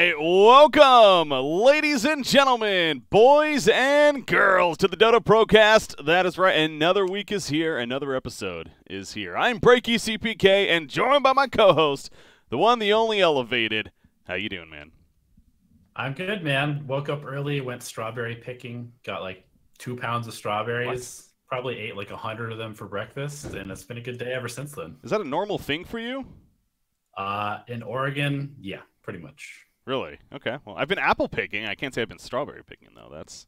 right, welcome, ladies and gentlemen, boys and girls, to the DotA Procast. That is right, another week is here, another episode is here. I'm BreakyCPK, and joined by my co-host, the one, the only Elevated. How you doing, man? I'm good, man. Woke up early, went strawberry picking, got like 2 pounds of strawberries. Probably ate like 100 of them for breakfast, and it's been a good day ever since then. Is that a normal thing for you? In Oregon, yeah, pretty much. Really? Okay. Well, I've been apple picking. I can't say I've been strawberry picking though. It's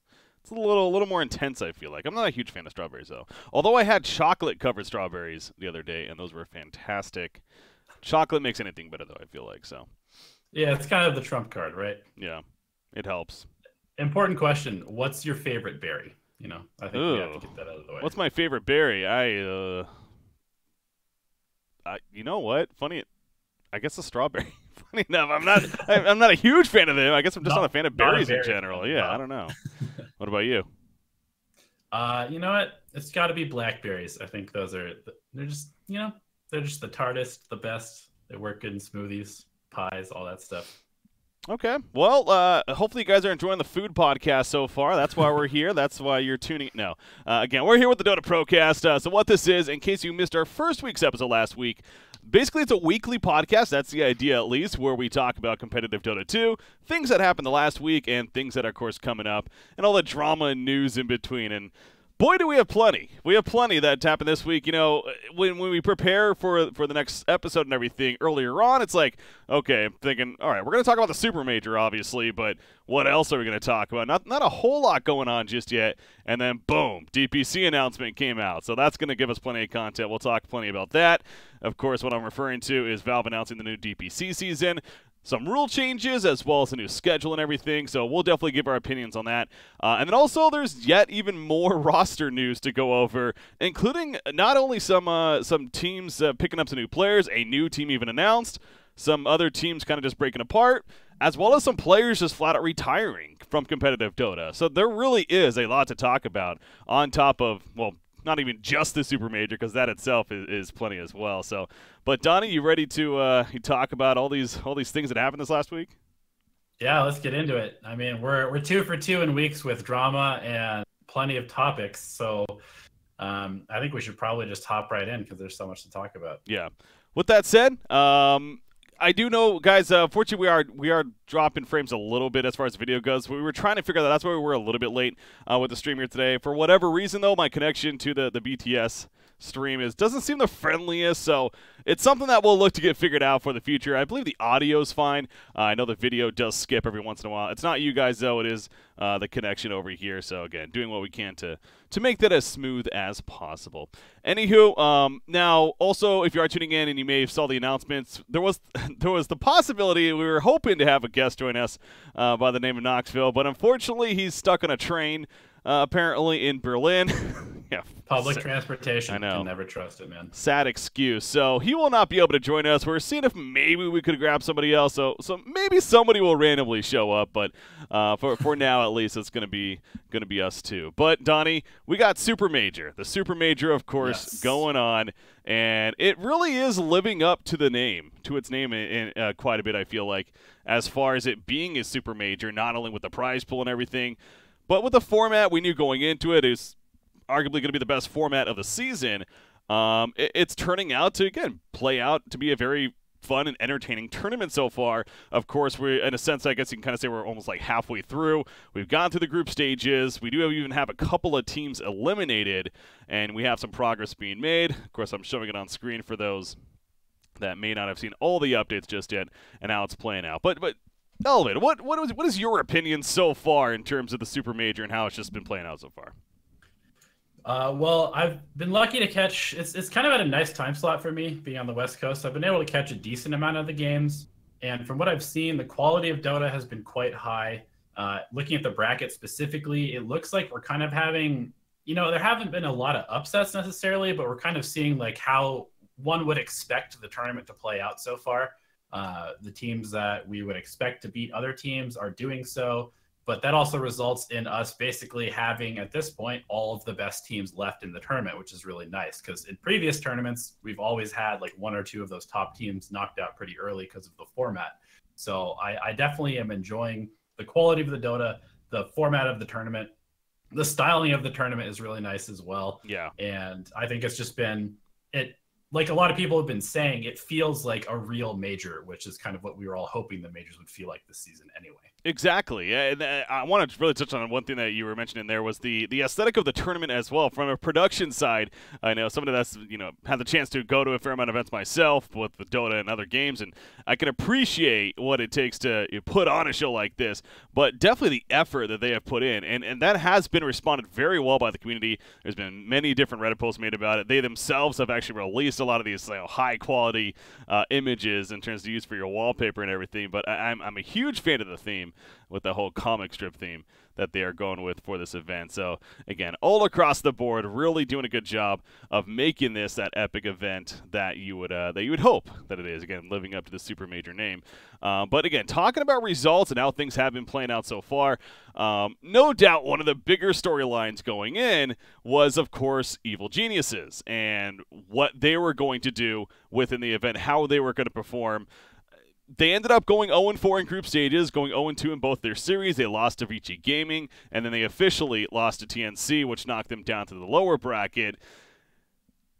a little more intense, I feel like. I'm not a huge fan of strawberries though. Although I had chocolate covered strawberries the other day, and those were fantastic. Chocolate makes anything better though, I feel like. So. Yeah, it's kind of the trump card, right? Yeah, it helps. Important question: what's your favorite berry? You know, I think we have to get that out of the way. What's my favorite berry? You know what? Funny, I guess a strawberry. Funny enough, I'm not a huge fan of them. I guess I'm just not a fan of berries in general. Yeah, I don't know. What about you? You know what? It's got to be blackberries. I think they're just the tartest, the best. They work good in smoothies, pies, all that stuff. Okay. Well, hopefully you guys are enjoying the food podcast so far. That's why we're here. That's why you're tuning. No. Again, we're here with the DotA Procast. So what this is, in case you missed our first week's episode last week, basically it's a weekly podcast. That's the idea, at least, where we talk about competitive Dota 2, things that happened the last week, and things that are, of course, coming up, and all the drama and news in between. And boy, do we have plenty. We have plenty that happened this week. You know, when we prepare for the next episode and everything earlier on, it's like, okay, I'm thinking, all right, we're going to talk about the Super Major, obviously, but what else are we going to talk about? Not a whole lot going on just yet. And then, boom, DPC announcement came out. So that's going to give us plenty of content. We'll talk plenty about that. Of course, what I'm referring to is Valve announcing the new DPC season, some rule changes, as well as a new schedule and everything, so we'll definitely give our opinions on that. And then also, there's yet even more roster news to go over, including not only some teams picking up some new players, a new team even announced, some other teams kind of just breaking apart, as well as some players just flat out retiring from competitive Dota. So there really is a lot to talk about on top of, well, not even just the Super Major, because that itself is plenty as well. So, but Donnie, you ready to talk about all these things that happened this last week? Yeah, let's get into it. I mean, we're 2 for 2 in weeks with drama and plenty of topics. So, I think we should probably just hop right in because there's so much to talk about. Yeah. With that said, I do know, guys, fortunately we are dropping frames a little bit as far as video goes. We were trying to figure that out. That's why we were a little bit late with the stream here today. For whatever reason, though, my connection to the BTS stream doesn't seem the friendliest, so it's something that we'll look to get figured out for the future. I believe the audio's fine. I know the video does skip every once in a while. It's not you guys, though. It is the connection over here. So, again, doing what we can to make that as smooth as possible. Anywho, now, also, if you are tuning in and you may have saw the announcements, there was the possibility we were hoping to have a guest join us by the name of Noxville, but unfortunately he's stuck on a train apparently in Berlin. Yeah, public transportation. I know. Can never trust it, man. Sad excuse. So he will not be able to join us. We're seeing if maybe we could grab somebody else. So maybe somebody will randomly show up. But for now, at least, it's gonna be us two. But Donnie, we got Super Major. The Super Major, of course, yes, going on, and it really is living up to its name in quite a bit. I feel like, as far as it being a Super Major, not only with the prize pool and everything, but with the format we knew going into it is arguably going to be the best format of the season. It's turning out to, again, play out to be a very fun and entertaining tournament so far. Of course, we're, in a sense, I guess you can kind of say we're almost like halfway through. We've gone through the group stages. We do even have a couple of teams eliminated, and we have some progress being made. Of course, I'm showing it on screen for those that may not have seen all the updates just yet and how it's playing out. But Elevator, what is your opinion so far in terms of the Super Major and how it's just been playing out so far? Well, I've been lucky to catch, it's kind of at a nice time slot for me being on the West Coast. I've been able to catch a decent amount of the games. And from what I've seen, the quality of Dota has been quite high. Looking at the bracket specifically, it looks like we're kind of having, there haven't been a lot of upsets necessarily, but we're kind of seeing like how one would expect the tournament to play out so far. The teams that we would expect to beat other teams are doing so. But that also results in us basically having, at this point, all of the best teams left in the tournament, which is really nice. Because in previous tournaments, we've always had like 1 or 2 of those top teams knocked out pretty early because of the format. So I definitely am enjoying the quality of the Dota, the format of the tournament. The styling of the tournament is really nice as well. Yeah. And I think it's just been like a lot of people have been saying, it feels like a real major, which is kind of what we were all hoping the majors would feel like this season anyway. Exactly. And I want to really touch on one thing that you were mentioning there was the aesthetic of the tournament as well. From a production side, I know somebody that's, had the chance to go to a fair amount of events myself with Dota and other games, and I can appreciate what it takes to put on a show like this, but definitely the effort that they have put in, and that has been responded very well by the community. There's been many different Reddit posts made about it. They themselves have actually released a lot of these high-quality images in terms of use for your wallpaper and everything, but I'm a huge fan of the theme with the whole comic strip theme that they are going with for this event. So again, all across the board, really doing a good job of making this that epic event that you would hope that it is. Again, living up to the super major name. But again, talking about results and how things have been playing out so far, no doubt one of the bigger storylines going in was, of course, Evil Geniuses and what they were going to do within the event, how they were going to perform. They ended up going 0-4 in group stages, going 0-2 in both their series. They lost to BreakyCPK, and then they officially lost to TNC, which knocked them down to the lower bracket.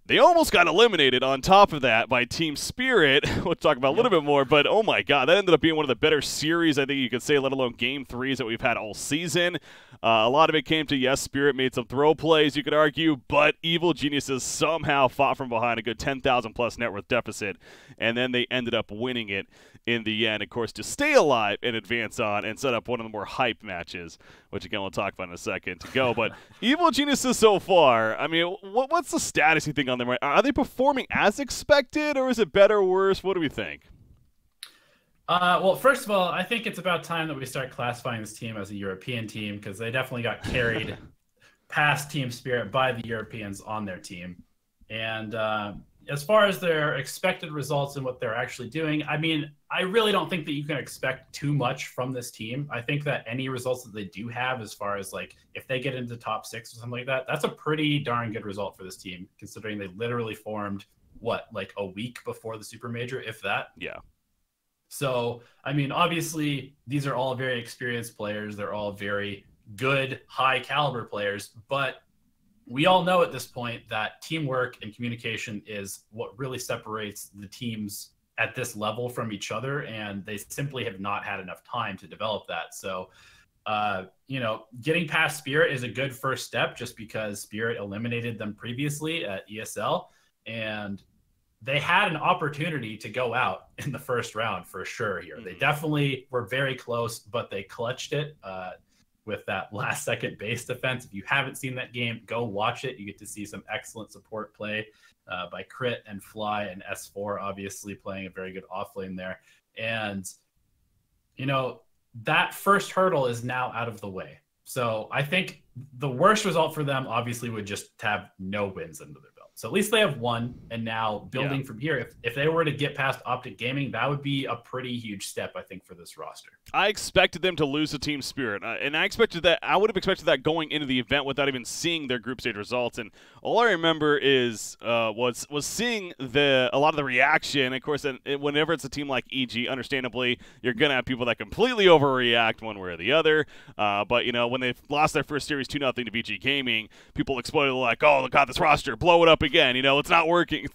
They almost got eliminated on top of that by Team Spirit. We'll talk about a little bit more, but oh my god, that ended up being one of the better series, I think you could say, let alone game threes that we've had all season. A lot of it came to, yes, Spirit made some throw plays, you could argue, but Evil Geniuses somehow fought from behind a good 10,000 plus net worth deficit, and then they ended up winning it in the end, of course, to stay alive and advance on and set up one of the more hype matches, which again we'll talk about in a second to go. But Evil Geniuses so far, I mean, what's the status you think on them? Are they performing as expected, or is it better or worse? What do we think? Well, first of all, I think it's about time that we start classifying this team as a European team, because they definitely got carried past Team Spirit by the Europeans on their team. And as far as their expected results and what they're actually doing, I mean, I really don't think that you can expect too much from this team. I think that any results that they do have, as far as like if they get into top 6 or something like that, that's a pretty darn good result for this team, considering they literally formed like a week before the Super Major, if that. Yeah. So, I mean, obviously these are all very experienced players. They're all very good, high caliber players, but we all know at this point that teamwork and communication is what really separates the teams at this level from each other, and they simply have not had enough time to develop that. So, getting past Spirit is a good first step, just because Spirit eliminated them previously at ESL, and they had an opportunity to go out in the first round for sure here. They definitely were very close, but they clutched it with that last second base defense. If you haven't seen that game, go watch it. You get to see some excellent support play by Crit and Fly, and S4 obviously playing a very good offlane there. And, that first hurdle is now out of the way. So I think the worst result for them obviously would just have no wins under their belt. So at least they have one, and now building from here. If they were to get past Optic Gaming, that would be a pretty huge step, I think, for this roster. I expected them to lose to Team Spirit, and I would have expected that going into the event without even seeing their group stage results. And all I remember is was seeing a lot of the reaction. Of course, whenever it's a team like EG, understandably, you're gonna have people that completely overreact one way or the other. But when they lost their first series 2-0 to BG Gaming, people exploded like, "Oh god, this roster, blow it up again, it's not working."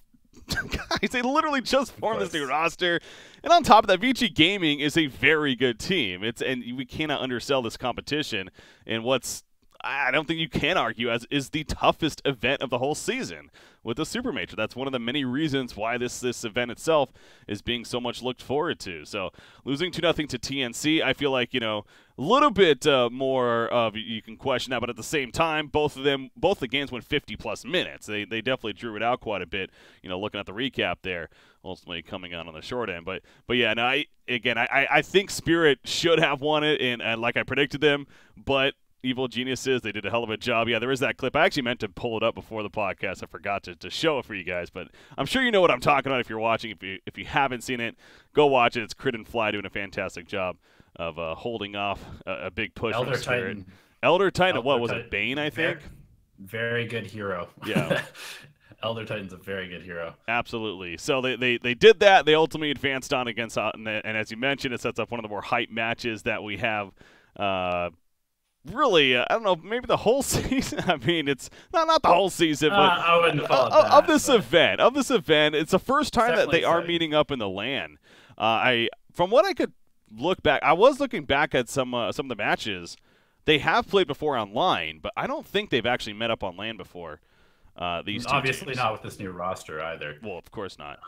Guys, they literally just formed this new roster, and on top of that, VG Gaming is a very good team. And we cannot undersell this competition, and I don't think you can argue as is the toughest event of the whole season with the Super Major. That's one of the many reasons why this event itself is being so much looked forward to. So losing 2-0 to TNC, I feel like, a little bit more of, you can question that, but at the same time, both the games went 50-plus minutes. They definitely drew it out quite a bit, looking at the recap there, ultimately coming out on the short end. But yeah, no, I think Spirit should have won it, and like I predicted them, but Evil Geniuses, they did a hell of a job. Yeah, there is that clip. I actually meant to pull it up before the podcast. I forgot to show it for you guys, but I'm sure you know what I'm talking about if you're watching. If you haven't seen it, go watch it. It's Crit and Fly doing a fantastic job of holding off a big push from Spirit. Elder Titan, what was it, Bane, I think? Very good hero. Yeah. Elder Titan's a very good hero. Absolutely. So they did that. They ultimately advanced on against, and as you mentioned, it sets up one of the more hype matches that we have. Really, I don't know, maybe the whole season. I mean, it's not the whole season, but I wouldn't call it that, of this event. Of this event, it's the first time that they are meeting up in the LAN. From what I could look back, I was looking back at some of the matches. They have played before online, but I don't think they've actually met up on LAN before. These obviously teams. Not with this new roster either. Well, of course not.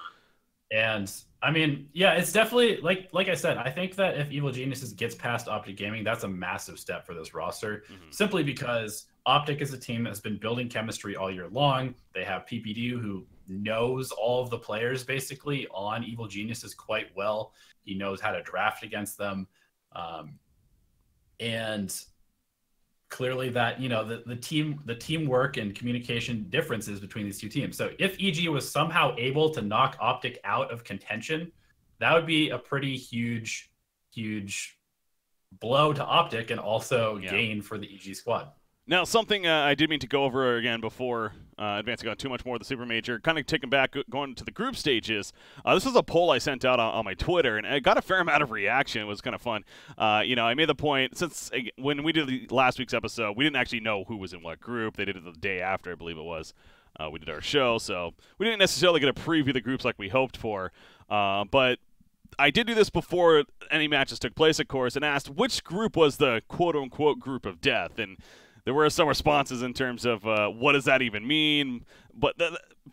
And I mean, yeah, it's definitely like I said. I think that if Evil Geniuses gets past Optic Gaming, that's a massive step for this roster. Simply because Optic is a team that's been building chemistry all year long. They have PPD who knows all of the players basically on Evil Geniuses quite well. He knows how to draft against them, and clearly that, you know, the teamwork and communication differences between these two teams. So if EG was somehow able to knock Optic out of contention, that would be a pretty huge blow to Optic and also gain for the EG squad. Now, something I did mean to go over again before advancing on too much more of the Super Major, kind of taking back, going to the group stages. This was a poll I sent out on my Twitter, and it got a fair amount of reaction. It was kind of fun. You know, I made the point, since when we did last week's episode, we didn't actually know who was in what group. They did it the day after, I believe it was. We did our show, so we didn't necessarily get a preview of the groups like we hoped for. But I did do this before any matches took place, of course, and asked which group was the quote-unquote group of death. And there were some responses in terms of what does that even mean, but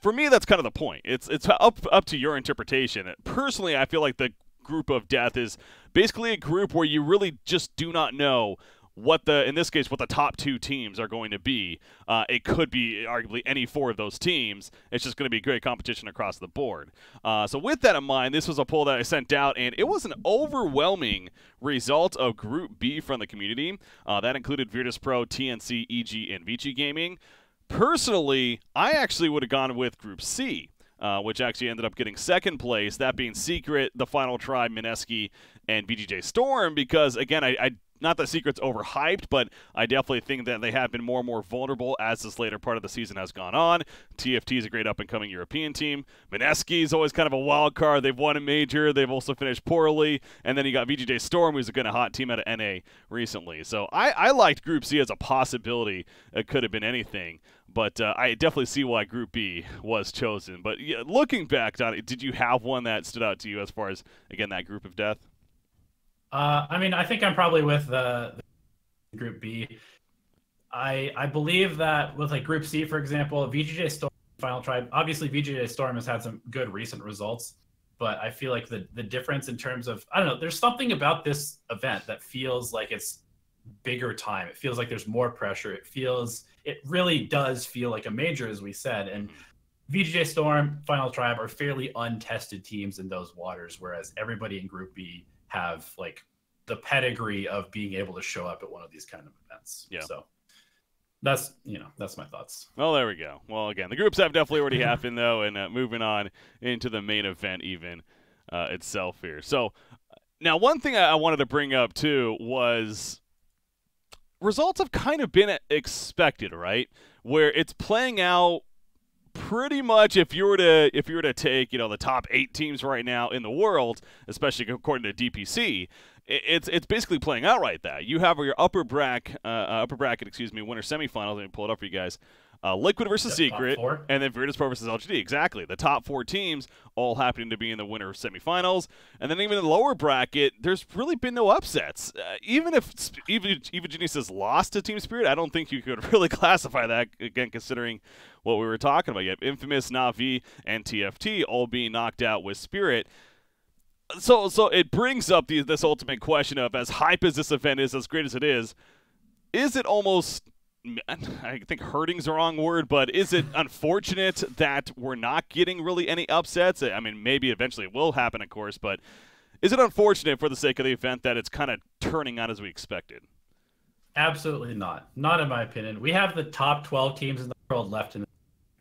for me, that's kind of the point. It's up to your interpretation. Personally, I feel like the group of death is basically a group where you really just do not know what in this case, what the top two teams are going to be. It could be arguably any four of those teams. It's just going to be great competition across the board. So with that in mind, this was a poll that I sent out, and it was an overwhelming result of Group B from the community. That included Virtus.pro, TNC, EG, and Vici Gaming. Personally, I actually would have gone with Group C, which actually ended up getting second place, that being Secret, The Final Tribe, Mineski, and VGJ Storm, because, again, I not that Secret's overhyped, but I definitely think that they have been more and more vulnerable as this later part of the season has gone on. TFT is a great up-and-coming European team. Mineski is always kind of a wild card. They've won a major. They've also finished poorly. And then you got VGJ Storm, who's a kind of hot team out of NA recently. So I liked Group C as a possibility. It could have been anything. But I definitely see why Group B was chosen. But yeah, looking back, Donnie, did you have one that stood out to you as far as, again, that group of death? I mean, I think I'm probably with the Group B. I believe that with like Group C, for example, VGJ Storm, Final Tribe, obviously VGJ Storm has had some good recent results, but I feel like the difference in terms of, I don't know, there's something about this event that feels like it's bigger time. It feels like there's more pressure. It really does feel like a major, as we said. And VGJ Storm, Final Tribe are fairly untested teams in those waters, whereas everybody in Group B have like the pedigree of being able to show up at one of these kind of events. Yeah. So that's my thoughts. Well, there we go. Well, again, the groups have definitely already happened though, and moving on into the main event even itself here. So now one thing I wanted to bring up too was results have kind of been expected, right? Where it's playing out pretty much if you were to take, you know, the top 8 teams right now in the world, especially according to DPC, it's basically playing out right there. You have your upper bracket, winner semifinals. Let me pull it up for you guys. Liquid versus Secret, and then Virtus.pro versus LGD. Exactly. The top 4 teams all happening to be in the winner semifinals. And then even in the lower bracket, there's really been no upsets. Even if Evil Geniuses lost to Team Spirit, I don't think you could really classify that, again, considering what we were talking about. You have Infamous, Na'Vi, and TFT all being knocked out with Spirit. So it brings up this ultimate question of, as hype as this event is, as great as it is it almost, I think hurting's the wrong word, but is it unfortunate that we're not getting really any upsets? I mean, maybe eventually it will happen, of course, but is it unfortunate for the sake of the event that it's kind of turning out as we expected? Absolutely not. Not in my opinion. We have the top 12 teams in the world left in,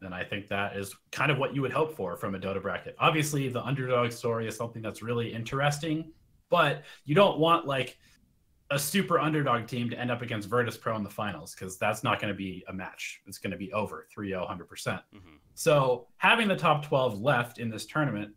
and I think that is kind of what you would hope for from a Dota bracket. Obviously, the underdog story is something that's really interesting, but you don't want like a super underdog team to end up against Virtus Pro in the finals, because that's not going to be a match. It's going to be over 3-0, 100%. Mm-hmm. So having the top 12 left in this tournament,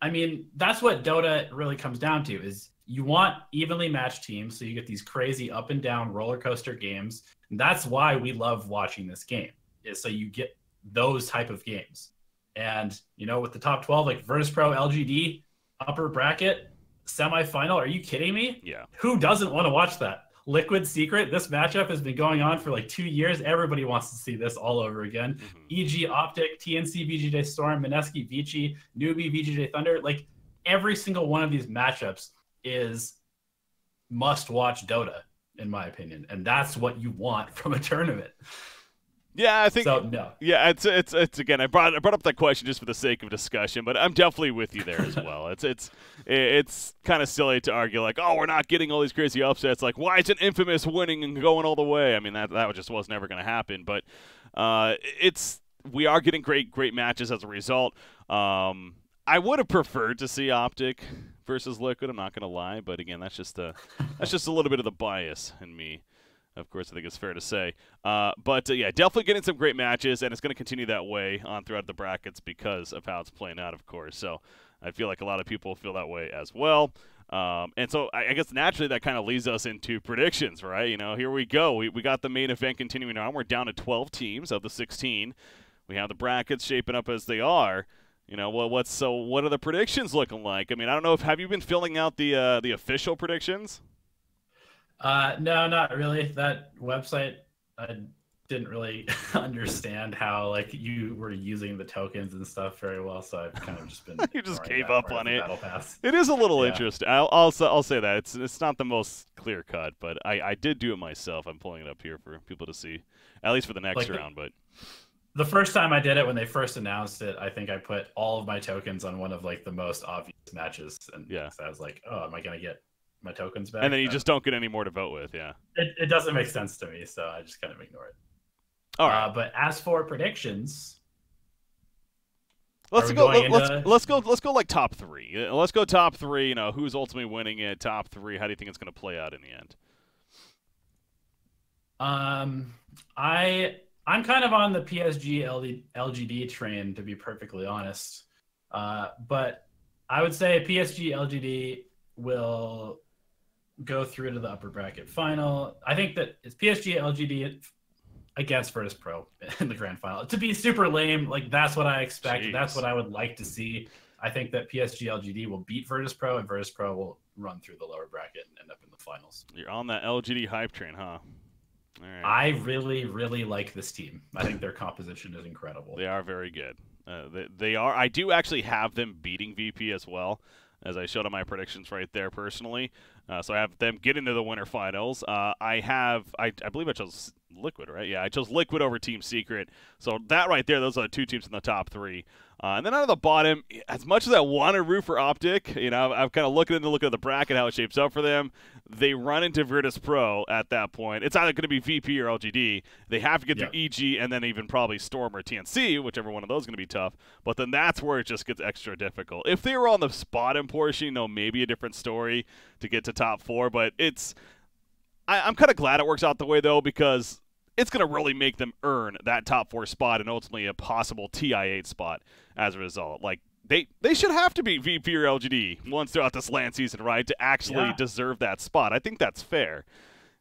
I mean, that's what Dota really comes down to, is you want evenly matched teams, so you get these crazy up and down roller coaster games. And that's why we love watching this game, is so you get those type of games. And, you know, with the top 12, like Virtus Pro, LGD, upper bracket, semifinal, are you kidding me? Yeah. Who doesn't want to watch that? Liquid Secret, this matchup has been going on for like 2 years. Everybody wants to see this all over again. Mm-hmm. E.g. Optic, TNC, VGJ Storm, Mineski, Vici, Newbie, VGJ Thunder. Like every single one of these matchups is must-watch Dota, in my opinion. And that's what you want from a tournament. Yeah, I think so. No. Yeah, it's again. I brought up that question just for the sake of discussion, but I'm definitely with you there as well. It's kind of silly to argue like, oh, we're not getting all these crazy upsets. Like, why isn't Infamous winning and going all the way? I mean, that just was never going to happen. But we are getting great matches as a result. I would have preferred to see Optic versus Liquid. I'm not going to lie, but again, that's just a little bit of the bias in me. Of course, I think it's fair to say. But yeah, definitely getting some great matches, and it's going to continue that way on throughout the brackets because of how it's playing out, of course. So I feel like a lot of people feel that way as well. And so I guess naturally that kind of leads us into predictions, right? You know, here we go. We got the main event continuing on. We're down to 12 teams of the 16. We have the brackets shaping up as they are. You know, well, what are the predictions looking like? I mean, I don't know have you been filling out the official predictions? No, not really. That website, I didn't really understand how like you were using the tokens and stuff very well, so I've kind of just been you just gave up on it. Battle Pass. It is a little interesting. I'll say that it's not the most clear cut, but I did do it myself. I'm pulling it up here for people to see, at least for the next round. But the first time I did it, when they first announced it, I think I put all of my tokens on one of like the most obvious matches, and yeah, so I was like, oh, am I gonna get my tokens back? And then you just don't get any more to vote with. Yeah, it doesn't make sense to me, so I just kind of ignore it. All right. But as for predictions, let's go like top three. Let's go top three. You know, who's ultimately winning it? Top three. How do you think it's going to play out in the end? I'm kind of on the PSG LGD train, to be perfectly honest. But I would say PSG LGD will go through to the upper bracket final. I think that it's PSG LGD against Virtus Pro in the grand final. To be super lame, like that's what I expect. Jeez. That's what I would like to see. I think that PSG LGD will beat Virtus Pro, and Virtus Pro will run through the lower bracket and end up in the finals. You're on that LGD hype train, huh? All right. I really, really like this team. I think their composition is incredible. They are very good. They are. I do actually have them beating VP as well, as I showed on my predictions right there personally. So I have them get into the winter finals. I believe I chose Liquid, right? Yeah, I chose Liquid over Team Secret. So that right there, those are the two teams in the top three. And then out of the bottom, as much as I want to root for Optic, you know, I'm kind of looking at the bracket, how it shapes up for them. They run into Virtus Pro at that point. It's either going to be VP or LGD. They have to get through EG and then even probably Storm or TNC, whichever one of those is going to be tough. But then that's where it just gets extra difficult. If they were on the bottom portion, you know, maybe a different story to get to top four. But I'm kind of glad it works out the way, though, because it's going to really make them earn that top four spot and ultimately a possible TI8 spot as a result. Like, they should have to beat VP or LGD once throughout this LAN season, right, to actually deserve that spot. I think that's fair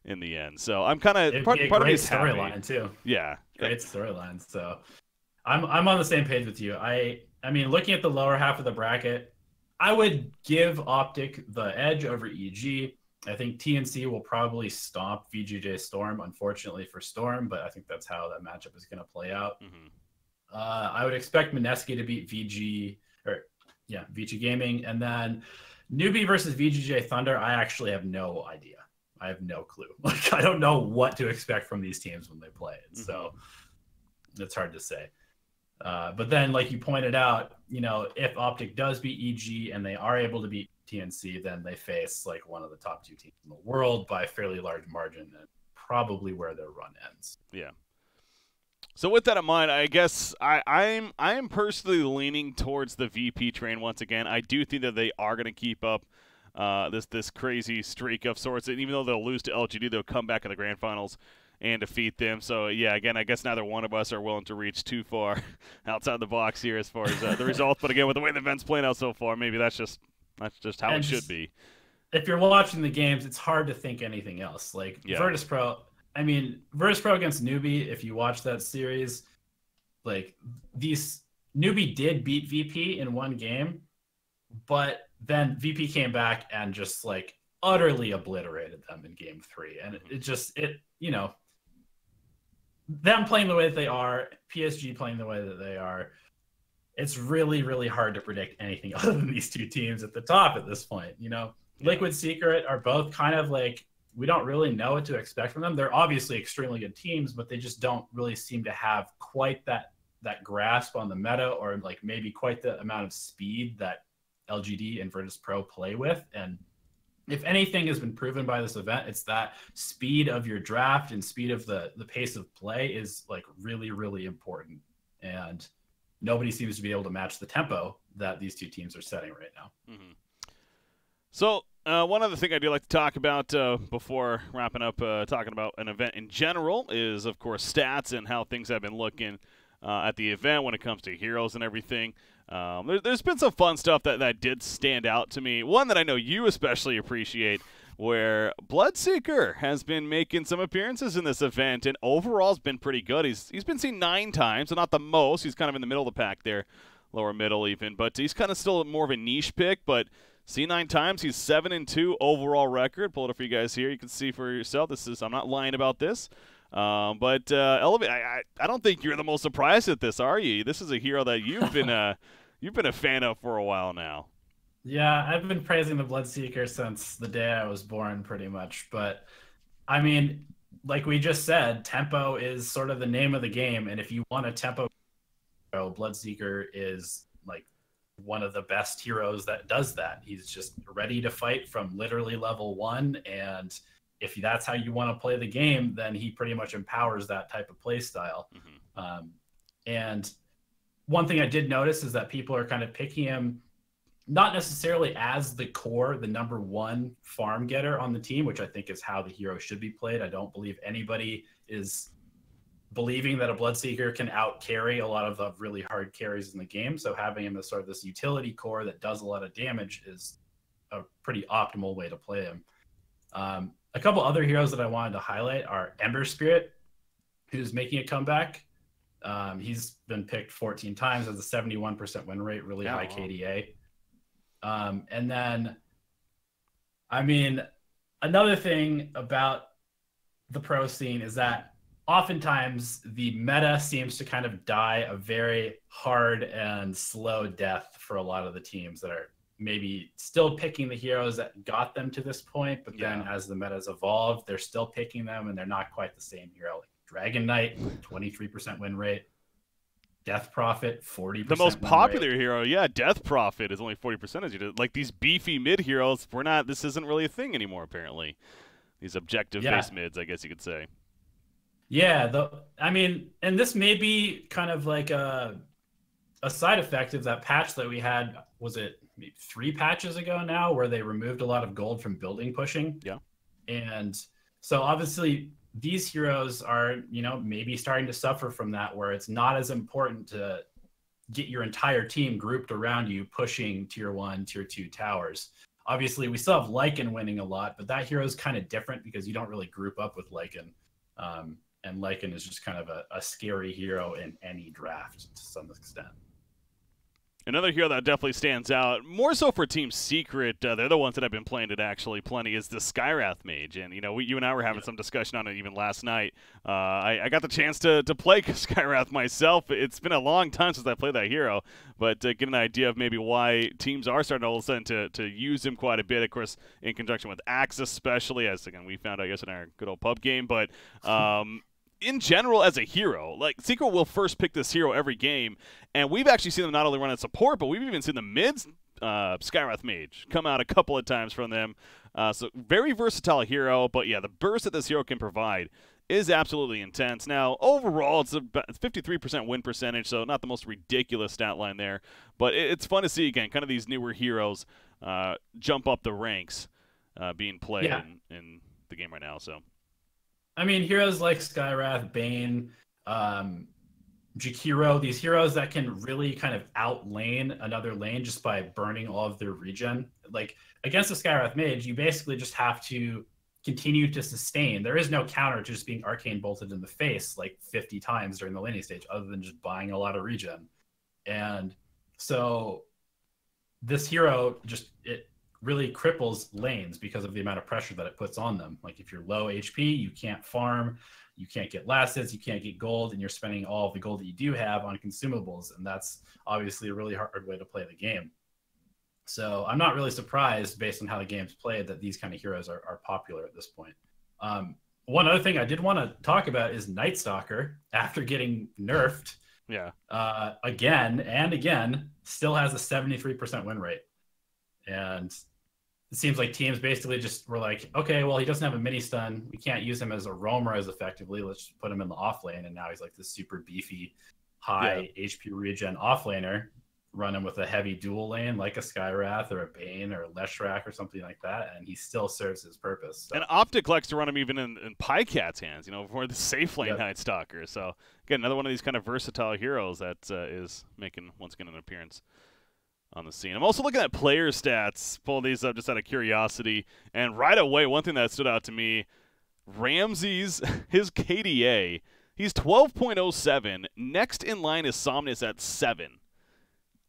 in the end. So I'm kind of part of me is happy. Storyline too. Yeah, great storyline. So I'm on the same page with you. I mean, looking at the lower half of the bracket, I would give Optic the edge over EG. I think TNC will probably stomp VGJ Storm, unfortunately for Storm, but I think that's how that matchup is going to play out. Mm-hmm. I would expect Mineski to beat VG Gaming, and then Newbie versus VGJ Thunder. I actually have no idea. I have no clue. Like, I don't know what to expect from these teams when they play it, so it's hard to say. But then, like you pointed out, you know, if Optic does beat EG and they are able to beat TNC, then they face like one of the top two teams in the world by a fairly large margin, and probably where their run ends. Yeah. So with that in mind, I guess I'm personally leaning towards the VP train once again. I do think that they are going to keep up this crazy streak of sorts. And even though they'll lose to LGD, they'll come back in the grand finals and defeat them. So yeah, again, I guess neither one of us are willing to reach too far outside the box here as far as the results. But again, with the way the event's playing out so far, maybe that's just how it should be. If you're watching the games, it's hard to think anything else. Like Virtus Pro, I mean, Virtus Pro against Newbie, if you watch that series, like Newbie did beat VP in one game, but then VP came back and just like utterly obliterated them in game 3. And them playing the way that they are, PSG playing the way that they are, it's really, really hard to predict anything other than these two teams at the top at this point. Liquid Secret are both kind of like, we don't really know what to expect from them. They're obviously extremely good teams, but they just don't really seem to have quite that grasp on the meta, or like maybe quite the amount of speed that LGD and Virtus Pro play with. And if anything has been proven by this event, it's that speed of your draft and speed of the pace of play is like really, really important. And nobody seems to be able to match the tempo that these two teams are setting right now. Mm-hmm. So one other thing I do like to talk about before wrapping up talking about an event in general is, of course, stats and how things have been looking at the event when it comes to heroes and everything. There's been some fun stuff that did stand out to me. One that I know you especially appreciate, where Bloodseeker has been making some appearances in this event, and overall has been pretty good. He's been seen 9 times, so not the most. He's kind of in the middle of the pack there, lower middle even, but he's kind of still more of a niche pick. But seen 9 times, he's 7-2 overall record. Pull it up for you guys here. You can see for yourself. I'm not lying about this. But Elevate, I don't think you're the most surprised at this, are you? This is a hero that you've been a fan of for a while now. Yeah, I've been praising the Bloodseeker since the day I was born, pretty much. But I mean, like we just said, tempo is sort of the name of the game, and if you want a tempo hero, Bloodseeker is like one of the best heroes that does that. He's just ready to fight from literally level 1, and if that's how you want to play the game, then he pretty much empowers that type of play style. Mm-hmm. And one thing I did notice is that people are kind of picking him not necessarily as the core, the number 1 farm getter on the team, which I think is how the hero should be played. I don't believe anybody is believing that a Bloodseeker can out carry a lot of the really hard carries in the game. So having him as sort of this utility core that does a lot of damage is a pretty optimal way to play him. A couple other heroes that I wanted to highlight are Ember Spirit, who's making a comeback. He's been picked 14 times, has a 71% win rate, really high KDA. And then, I mean, another thing about the pro scene is that oftentimes the meta seems to kind of die a very hard and slow death for a lot of the teams that are maybe still picking the heroes that got them to this point, but then as the metas evolve, they're still picking them, and they're not quite the same hero. Like Dragon Knight, 23% win rate. Death Prophet, 40%. The most popular hero, Death Prophet is only 40% as you did. Like these beefy mid heroes, this isn't really a thing anymore, apparently. These objective-based mids, I guess you could say. Yeah, I mean, and this may be kind of like a side effect of that patch that we had, was it maybe 3 patches ago now, where they removed a lot of gold from building pushing? Yeah. And so obviously these heroes are, maybe starting to suffer from that, where it's not as important to get your entire team grouped around you pushing tier 1, tier 2 towers. Obviously, we still have Lycan winning a lot, but that hero is kind of different because you don't really group up with Lycan. And Lycan is just kind of a scary hero in any draft to some extent. Another hero that definitely stands out, more so for Team Secret, they're the ones that have been playing it actually plenty, is the Skywrath Mage. And, you and I were having some discussion on it even last night. I got the chance to play Skywrath myself. It's been a long time since I played that hero, but get an idea of maybe why teams are starting all of a sudden to use him quite a bit, of course, in conjunction with Axe especially, as, again, we found out yesterday in our good old pub game. But in general, as a hero, like Secret will first pick this hero every game, and we've actually seen them not only run at support, but we've even seen the mids, Skywrath Mage, come out a couple of times from them. So very versatile hero, but yeah, the burst that this hero can provide is absolutely intense. Now, overall, it's about 53% win percentage, so not the most ridiculous stat line there. But it's fun to see, again, kind of these newer heroes jump up the ranks being played in the game right now. So, I mean, heroes like Skywrath, Bane, Jakiro, these heroes that can really kind of outlane another lane just by burning all of their regen. Like, against a Skywrath mage, you basically just have to continue to sustain. There is no counter to just being arcane bolted in the face like 50 times during the laning stage, other than just buying a lot of regen. And so this hero it really cripples lanes because of the amount of pressure that it puts on them. Like, if you're low HP, you can't farm, you can't get last hits, you can't get gold, and you're spending all of the gold that you do have on consumables, and that's obviously a really hard way to play the game. So I'm not really surprised, based on how the game's played, that these kind of heroes are popular at this point. One other thing I did want to talk about is Night Stalker, after getting nerfed again and again, still has a 73% win rate. And it seems like teams basically just were like, okay, well, he doesn't have a mini stun. We can't use him as a roamer as effectively. Let's just put him in the off lane. And now he's like this super beefy, high HP regen off laner, running with a heavy dual lane like a Skywrath or a Bane or a Leshrac or something like that, and he still serves his purpose. So. And Optic likes to run him even in Pycat's hands, for the safe lane Night Stalker. So, again, another one of these kind of versatile heroes that is making, once again, an appearance on the scene. I'm also looking at player stats, pull these up just out of curiosity, and right away, one thing that stood out to me, Ramses, his KDA, he's 12.07. Next in line is Somnus at 7.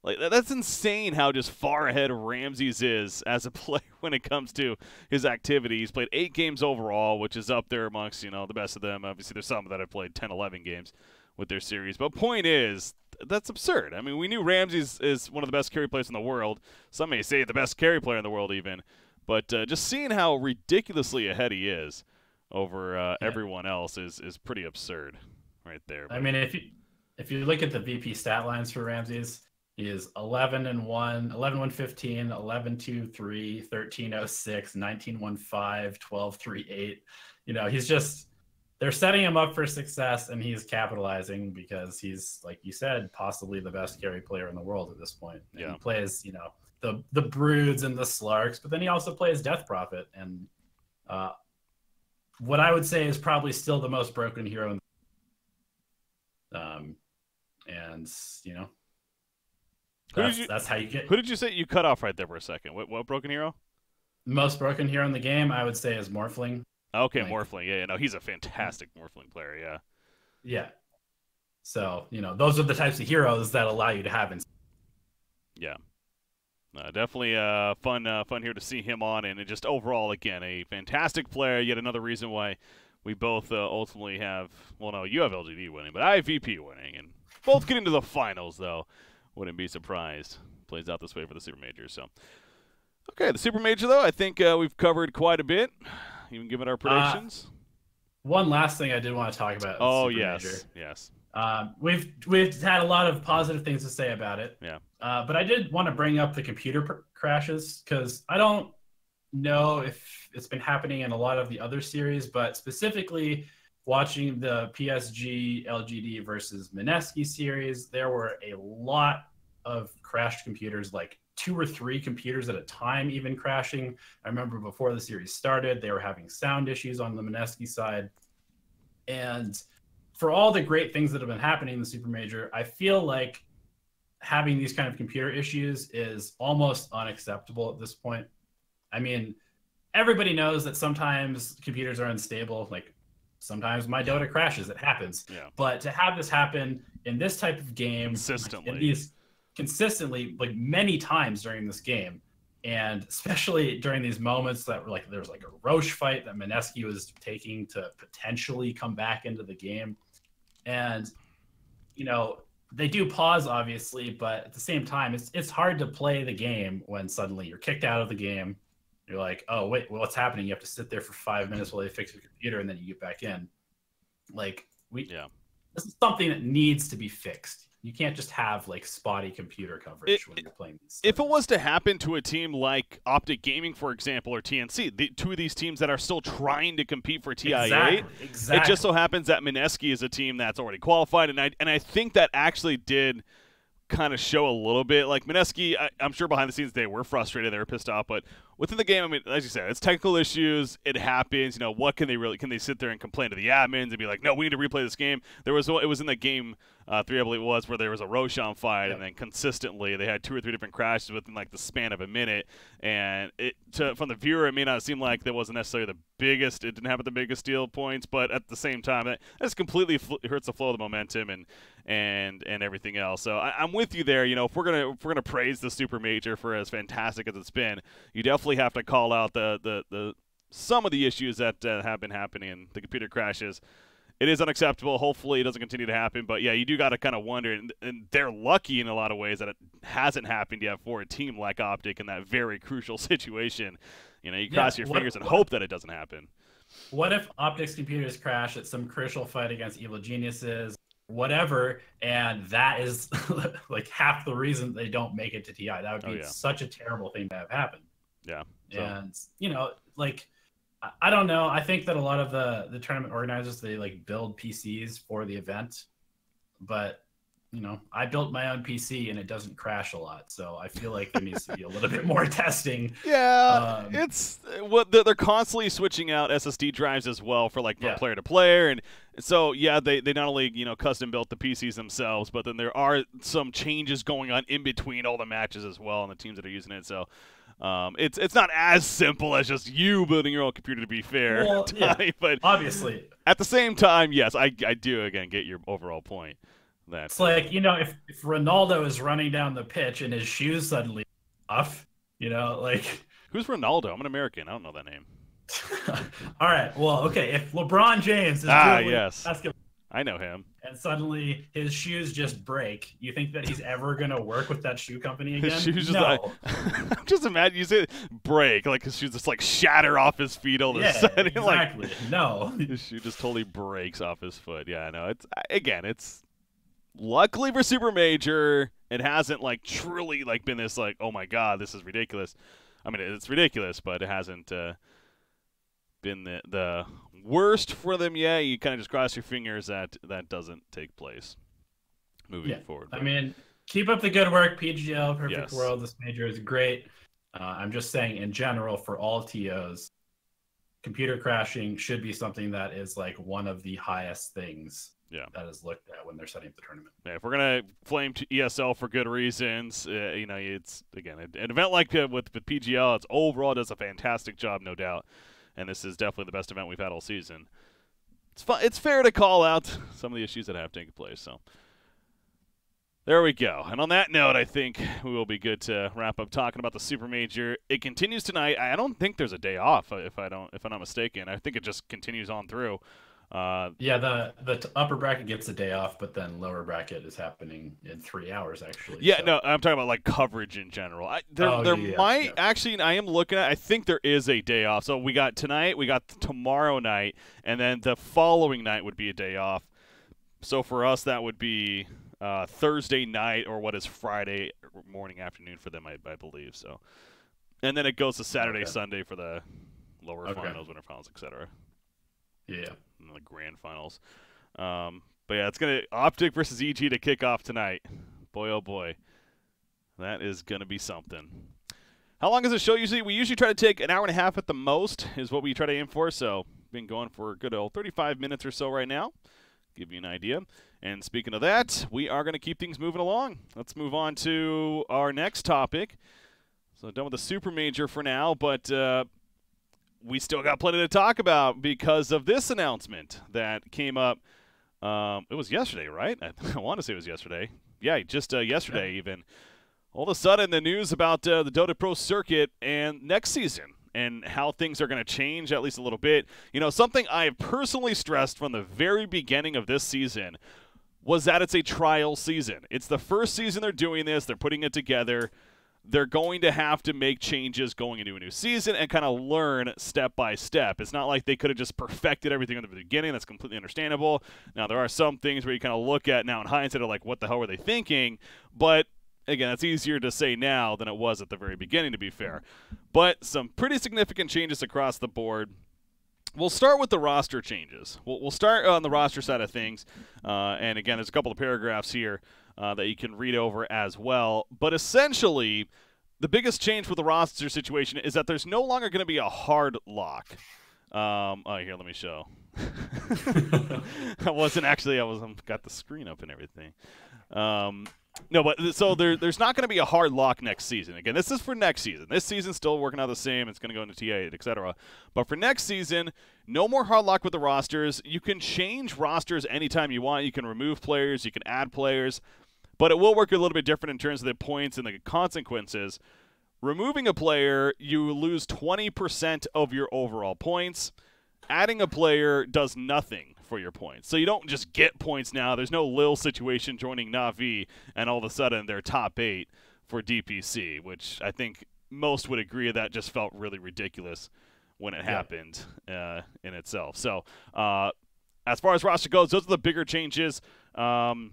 Like, that's insane how just far ahead Ramses is as a player when it comes to his activity. He's played 8 games overall, which is up there amongst, the best of them. Obviously, there's some that have played 10, 11 games with their series. But point is, that's absurd. I mean, we knew Ramses is one of the best carry players in the world. Some may say the best carry player in the world even. But just seeing how ridiculously ahead he is over everyone else is pretty absurd right there. But I mean, if you look at the VP stat lines for Ramses, he is 11-1, 11-1-15, 11-2-3, 13-0-6, 19-1-5, 12-3-8. He's just, they're setting him up for success, and he's capitalizing because he's, like you said, possibly the best carry player in the world at this point. And he plays, the Broods and the Slarks, but then he also plays Death Prophet, and what I would say is probably still the most broken hero. That's how you get. Who did you say you cut off right there for a second? What broken hero? Most broken hero in the game, I would say, is Morphling. Okay, Morphling. Yeah, no, he's a fantastic Morphling player. Yeah. Yeah. So those are the types of heroes that allow you to have. Yeah. Definitely fun here to see him on, and just overall, again, a fantastic player. Yet another reason why we both ultimately have. Well, no, you have LGD winning, but I have VP winning, and both getting to the finals though. Wouldn't be surprised. Plays out this way for the Super Major. So, okay, the Super Major, though, I think we've covered quite a bit, even given our predictions. One last thing I did want to talk about. Oh, Super yes, Major. yes. We've had a lot of positive things to say about it. Yeah. But I did want to bring up the computer crashes, because I don't know if it's been happening in a lot of the other series, but specifically watching the PSG LGD versus Mineski series, there were a lot of crashed computers, like 2 or 3 computers at a time even crashing. I remember before the series started, they were having sound issues on the Mineski side. And for all the great things that have been happening in the Super Major, I feel like having these kind of computer issues is almost unacceptable at this point. I mean, everybody knows that sometimes computers are unstable. Like, sometimes my Dota crashes. It happens. Yeah. But to have this happen in this type of game consistently, like many times during this game, and especially during these moments that were like, there was like a Roche fight that Mineski was taking to potentially come back into the game. And, they do pause, obviously, but at the same time, it's hard to play the game when suddenly you're kicked out of the game. You're like, oh, wait, what's happening? You have to sit there for 5 minutes while they fix your computer, and then you get back in. Like, this is something that needs to be fixed. You can't just have like spotty computer coverage when you're playing these. If it was to happen to a team like Optic Gaming, for example, or TNC, two of these teams that are still trying to compete for TI8, exactly. It just so happens that Mineski is a team that's already qualified, and I think that actually did kind of show a little bit. Like Mineski, I'm sure behind the scenes they were frustrated, they were pissed off, but within the game, I mean, as you said, it's technical issues. It happens. You know, what can they sit there and complain to the admins and be like, no, we need to replay this game? It was in the game 3, I believe it was, where there was a Roshan fight, and then consistently they had 2 or 3 different crashes within like the span of a minute. And from the viewer, it may not seem like that wasn't necessarily the biggest. It didn't have the biggest steal points, but at the same time, that just completely hurts the flow of the momentum and everything else. So I'm with you there. You know, if we're gonna praise the Super Major for as fantastic as it's been, you definitely have to call out the some of the issues that have been happening. The computer crashes. It is unacceptable. Hopefully it doesn't continue to happen. But, yeah, you do got to kind of wonder. And they're lucky in a lot of ways that it hasn't happened yet for a team like Optic in that very crucial situation. You know, you cross your fingers and hope that it doesn't happen. What if Optic's computers crash at some crucial fight against evil geniuses, whatever, and that is like half the reason they don't make it to TI? That would be such a terrible thing to have happen. Yeah. So. And, you know, like – I don't know. I think that a lot of the tournament organizers, they like build PCs for the event, but you know, I built my own PC and it doesn't crash a lot. So I feel like there needs to be a little bit more testing. Yeah, it's what they're constantly switching out SSD drives as well for like from player to player, and so yeah, they not only custom built the PCs themselves, but then there are some changes going on in between all the matches as well, and the teams that are using it. So. It's not as simple as just you building your own computer, to be fair. Well, but obviously. At the same time, yes, I do, again, get your overall point. It's like, if Ronaldo is running down the pitch and his shoes suddenly off, like... Who's Ronaldo? I'm an American. I don't know that name. All right. Well, okay. If LeBron James is basketball, I know him. And suddenly his shoes just break. You think that he's ever going to work with that shoe company again? His shoes no. Just imagine you say break, like his shoes just like shatter off his feet all of a sudden. Exactly. Like, no. His shoe just totally breaks off his foot. Yeah, I know. It's luckily for Super Major, it hasn't like truly like been this like, oh my God, this is ridiculous. I mean, it's ridiculous, but it hasn't been the worst for them yet. You kind of just cross your fingers that doesn't take place moving forward. I mean, keep up the good work, PGL, Perfect World. This major is great. I'm just saying, in general, for all TOs, computer crashing should be something that is like one of the highest things that is looked at when they're setting up the tournament. Yeah, if we're gonna flame ESL for good reasons, it's again an event like with PGL. It's overall does a fantastic job, no doubt. And this is definitely the best event we've had all season. It's fair to call out some of the issues that have taken place. So there we go. And on that note, I think we will be good to wrap up talking about the Super Major. It continues tonight. I don't think there's a day off, if I'm not mistaken. I think it just continues on through. The upper bracket gets a day off, but then lower bracket is happening in 3 hours actually. Yeah, so. No, I'm talking about like coverage in general. Actually, I am looking at. I think there is a day off. So we got tonight, we got tomorrow night, and then the following night would be a day off. So for us, that would be Thursday night, or what is Friday morning, afternoon for them, I believe. So, and then it goes to Saturday, Sunday for the lower finals, winter finals, etc. Yeah. In the grand finals. But yeah, it's going to Optic versus EG to kick off tonight. Boy, oh boy. That is going to be something. How long is the show usually? We usually try to take an hour and a half at the most is what we try to aim for. So been going for a good old 35 minutes or so right now. Give you an idea. And speaking of that, we are going to keep things moving along. Let's move on to our next topic. So done with the Super Major for now, but we still got plenty to talk about because of this announcement that came up. It was yesterday, right? I want to say it was yesterday. Yeah, just yesterday even. All of a sudden, the news about the DotA Pro circuit and next season and how things are going to change at least a little bit. Something I have personally stressed from the very beginning of this season was that it's a trial season. It's the first season they're doing this. They're putting it together. they're going to have to make changes going into a new season and kind of learn step by step. It's not like they could have just perfected everything at the beginning. That's completely understandable. Now, there are some things where you kind of look at now in hindsight, are like, what the hell were they thinking? But again, it's easier to say now than it was at the very beginning, to be fair. But some pretty significant changes across the board. We'll start with the roster changes. We'll start on the roster side of things. And again, there's a couple of paragraphs here that you can read over as well. But essentially, the biggest change with the roster situation is that there's no longer going to be a hard lock. Here, let me show. I've got the screen up and everything. No, but so there's not going to be a hard lock next season. Again, this is for next season. This season's still working out the same. It's going to go into TA8, etc. But for next season, no more hard lock with the rosters. You can change rosters anytime you want. You can remove players. You can add players. But it will work a little bit different in terms of the points and the consequences. Removing a player, you lose 20% of your overall points. Adding a player does nothing for your points. So you don't just get points now. There's no Lil situation joining Na'Vi and all of a sudden they're top 8 for DPC, which I think most would agree that just felt really ridiculous when it happened in itself. So as far as roster goes, those are the bigger changes. And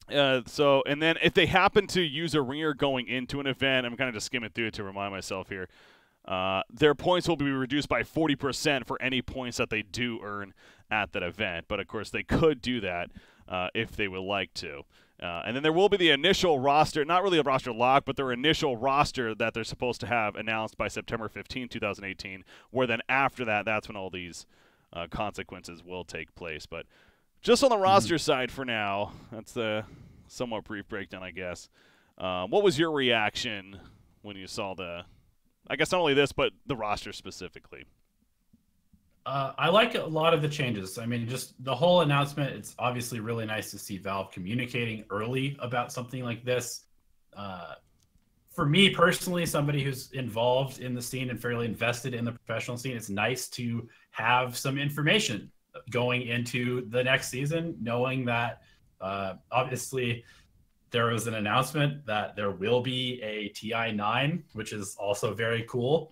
then if they happen to use a ringer going into an event, I'm kind of just skimming through it to remind myself here, their points will be reduced by 40% for any points that they do earn at that event. But, of course, they could do that if they would like to. And then there will be the initial roster, not really a roster lock, but their initial roster that they're supposed to have announced by September 15, 2018, where then after that, that's when all these consequences will take place. But just on the roster side for now, that's the somewhat brief breakdown, I guess. What was your reaction when you saw I guess not only this, but the roster specifically? I like a lot of the changes. I mean, just the whole announcement, it's obviously really nice to see Valve communicating early about something like this. For me personally, somebody who's involved in the scene and fairly invested in the professional scene, it's nice to have some information going into the next season, knowing that obviously there was an announcement that there will be a TI9, which is also very cool.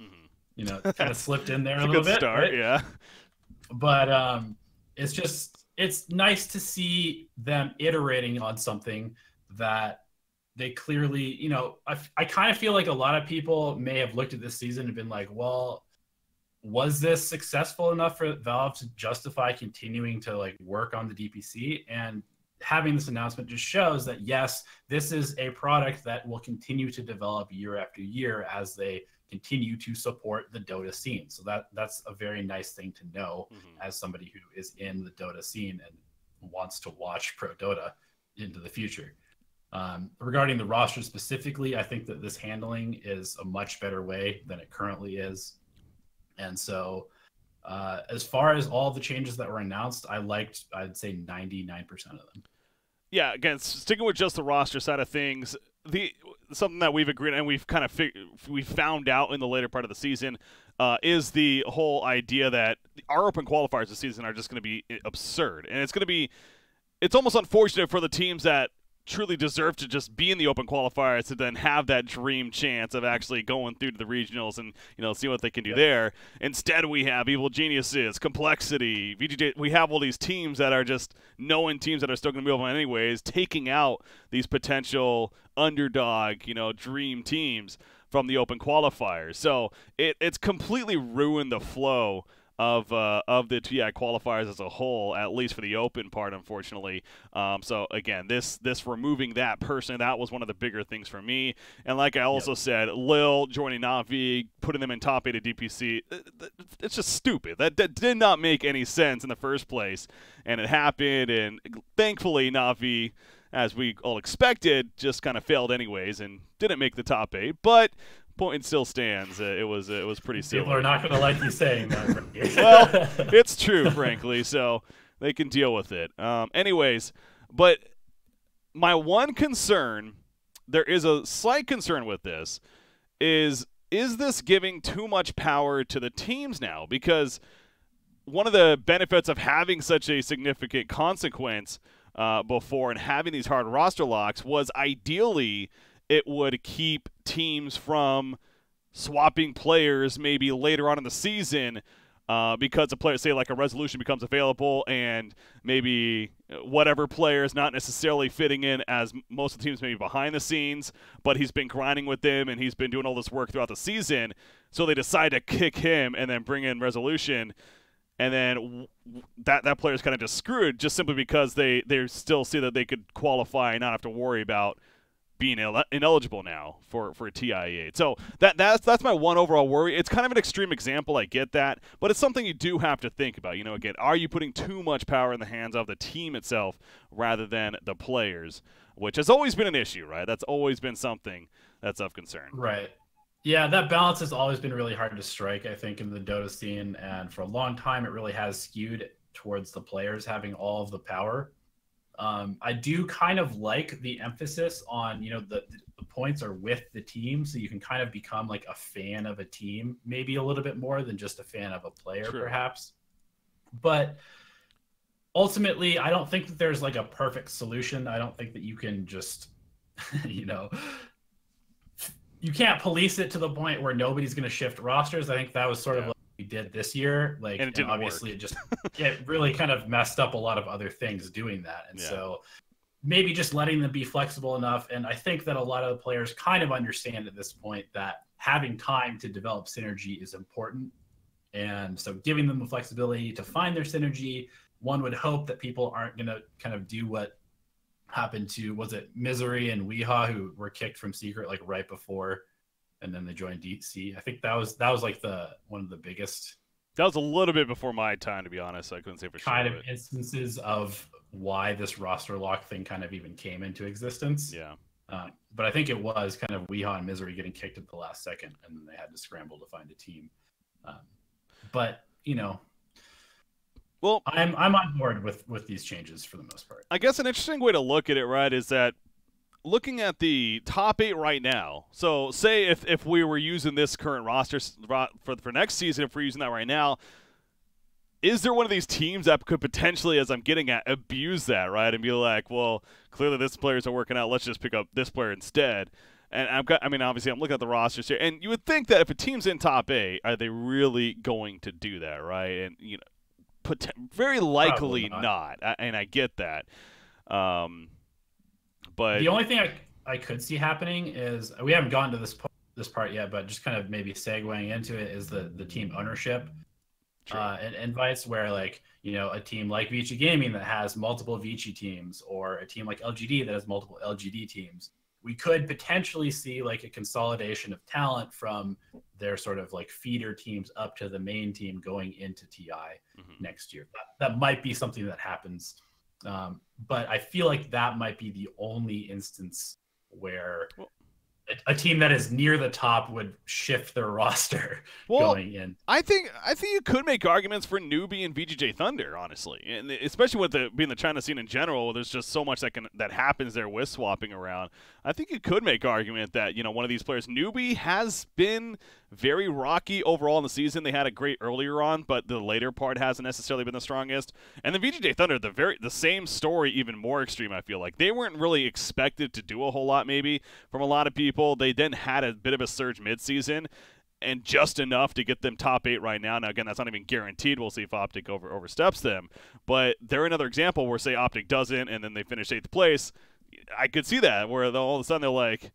You know, kind of slipped in there a little bit. Start, right? Yeah. But it's nice to see them iterating on something that they clearly, you know, I kind of feel like a lot of people may have looked at this season and been like, well, was this successful enough for Valve to justify continuing to like work on the DPC? And having this announcement just shows that, yes, this is a product that will continue to develop year after year as they continue to support the Dota scene. So that's a very nice thing to know as somebody who is in the Dota scene and wants to watch Pro Dota into the future. Regarding the roster specifically, I think that this handling is a much better way than it currently is. And so as far as all the changes that were announced, I'd say 99% of them. Yeah, again, sticking with just the roster side of things, something that we've agreed and we've kind of we found out in the later part of the season is the whole idea that our open qualifiers this season are just going to be absurd. And it's almost unfortunate for the teams that truly deserve to just be in the open qualifiers to then have that dream chance of actually going through to the regionals and, you know, see what they can do there. Instead, we have Evil Geniuses, Complexity, VGJ. We have all these teams that are just known teams that are still going to be open anyways, taking out these potential underdog, you know, dream teams from the open qualifiers. So it's completely ruined the flow of the TI qualifiers as a whole, at least for the open part, unfortunately. So again, this removing that person, that was one of the bigger things for me. And like I also said, Lil joining Na'Vi, putting them in top 8 of DPC, it's just stupid. That did not make any sense in the first place, and it happened. And thankfully, Na'Vi, as we all expected, just kind of failed anyways and didn't make the top 8. But point still stands. It was pretty silly. People are not going to like you saying that. Well, it's true, frankly, so they can deal with it. Anyways, but my one concern, there is a slight concern with this, is this giving too much power to the teams now? Because one of the benefits of having such a significant consequence before and having these hard roster locks was ideally it would keep teams from swapping players maybe later on in the season because a player, say like a resolution becomes available and maybe whatever player is not necessarily fitting in as most of the teams maybe behind the scenes, but he's been grinding with them and he's been doing all this work throughout the season, so they decide to kick him and then bring in resolution, and then that player is kind of just screwed just simply because they still see that they could qualify and not have to worry about being ineligible now for a TI8. So that's my one overall worry. It's kind of an extreme example, I get that, but it's something you do have to think about. You know, again, are you putting too much power in the hands of the team itself rather than the players, which has always been an issue, right? That's always been something that's of concern. Right. Yeah, that balance has always been really hard to strike, I think, in the Dota scene, and for a long time it really has skewed towards the players having all of the power. I do kind of like the emphasis on, you know, the points are with the team, so you can kind of become like a fan of a team, maybe a little bit more than just a fan of a player, True. perhaps. But ultimately, I don't think that there's like a perfect solution. I don't think that you can just, you know, you can't police it to the point where nobody's going to shift rosters. I think that was sort of what we did this year. Like, and it didn't obviously work. it really kind of messed up a lot of other things doing that. And so maybe just letting them be flexible enough. And I think that a lot of the players kind of understand at this point that having time to develop synergy is important. And so giving them the flexibility to find their synergy, one would hope that people aren't going to kind of do what happened to, was it Misery and Weehaw, who were kicked from Secret like right before, and then they joined DC. I think that was like one of the biggest. That was a little bit before my time, to be honest. I couldn't say for sure. Kind of instances of why this roster lock thing kind of even came into existence. Yeah. But I think it was kind of Weehaw and Misery getting kicked at the last second, and then they had to scramble to find a team. But you know, well, I'm on board with these changes for the most part. I guess an interesting way to look at it, right, is that looking at the top 8 right now. So say if we were using this current roster for next season, if we're using that right now, is there one of these teams that could potentially, as I'm getting at, abuse that, right, and be like, well, clearly this players are working out, let's just pick up this player instead? And obviously I'm looking at the rosters here, and you would think that if a team's in top 8, are they really going to do that, right? And you know, very likely not. And I get that. But the only thing I could see happening is, we haven't gotten to this part yet, but just kind of maybe segueing into it, is the team ownership and invites, where, like, you know, a team like BreakyCPK that has multiple Vici teams, or a team like LGD that has multiple LGD teams. We could potentially see like a consolidation of talent from their sort of like feeder teams up to the main team going into TI next year. That might be something that happens. But I feel like that might be the only instance where a team that is near the top would shift their roster going in. I think you could make arguments for Newbie and VGJ Thunder, honestly, and especially with being the China scene in general. There's just so much that happens there with swapping around. I think you could make argument that, you know, one of these players, Newbie, has been very rocky overall in the season. They had a great earlier on, but the later part hasn't necessarily been the strongest. And the VGJ Thunder, the same story, even more extreme. I feel like they weren't really expected to do a whole lot, maybe, from a lot of people. They then had a bit of a surge midseason, and just enough to get them top 8 right now. Now, again, that's not even guaranteed. We'll see if Optic oversteps them. But they're another example where, say, Optic doesn't, and then they finish 8th place. I could see that, where all of a sudden they're like,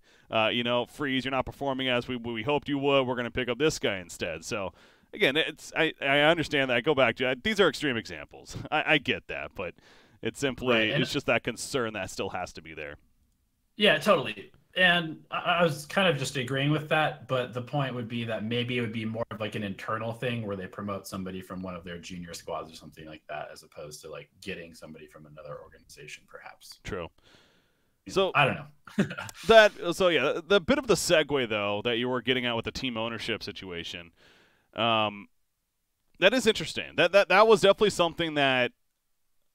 you know, Freeze, you're not performing as we hoped you would. We're going to pick up this guy instead. So, again, I understand that. I go back to these are extreme examples. I get that, but it's simply it's just that concern that still has to be there. Yeah, totally. And I was kind of just agreeing with that, but the point would be that maybe it would be more of like an internal thing where they promote somebody from one of their junior squads or something like that, as opposed to like getting somebody from another organization, perhaps. True. So I don't know. The bit of the segue though that you were getting at with the team ownership situation, that is interesting. That was definitely something that,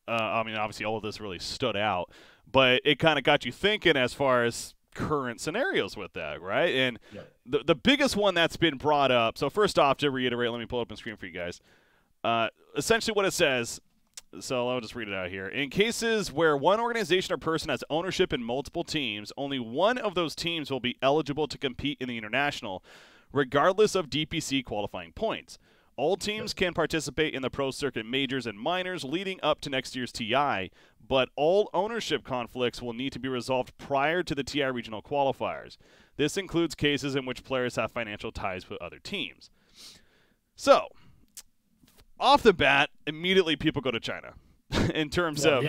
I mean, obviously all of this really stood out, but it kind of got you thinking as far as current scenarios with that, right? And the biggest one that's been brought up. So first off, to reiterate, let me pull up on screen for you guys. Essentially, what it says So I'll just read it out here. In cases where one organization or person has ownership in multiple teams, only one of those teams will be eligible to compete in the international, regardless of DPC qualifying points. All teams can participate in the pro circuit majors and minors leading up to next year's TI, but all ownership conflicts will need to be resolved prior to the TI regional qualifiers. This includes cases in which players have financial ties with other teams. So, off the bat, immediately people go to China. in terms of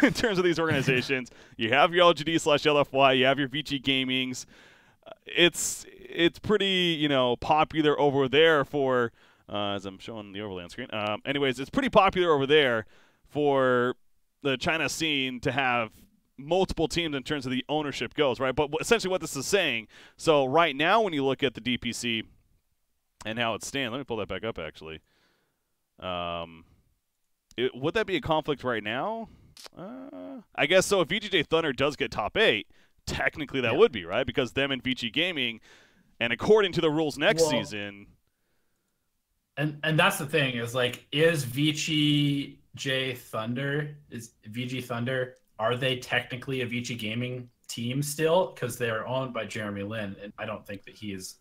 in terms of these organizations, you have your LGD/LFY, you have your VG Gamings. It's pretty popular over there for as I'm showing the overlay on screen. Anyways, it's pretty popular over there for the China scene to have multiple teams in terms of the ownership goes, right? But essentially what this is saying, so right now when you look at the DPC and how it stands, let me pull that back up actually. Would that be a conflict right now? I guess so. If VGJ Thunder does get top 8, technically that would be, right? Because them and VG Gaming, and according to the rules next season. And that's the thing is is VG Thunder, are they technically a VG Gaming team still? Because they are owned by Jeremy Lin, and I don't think that he is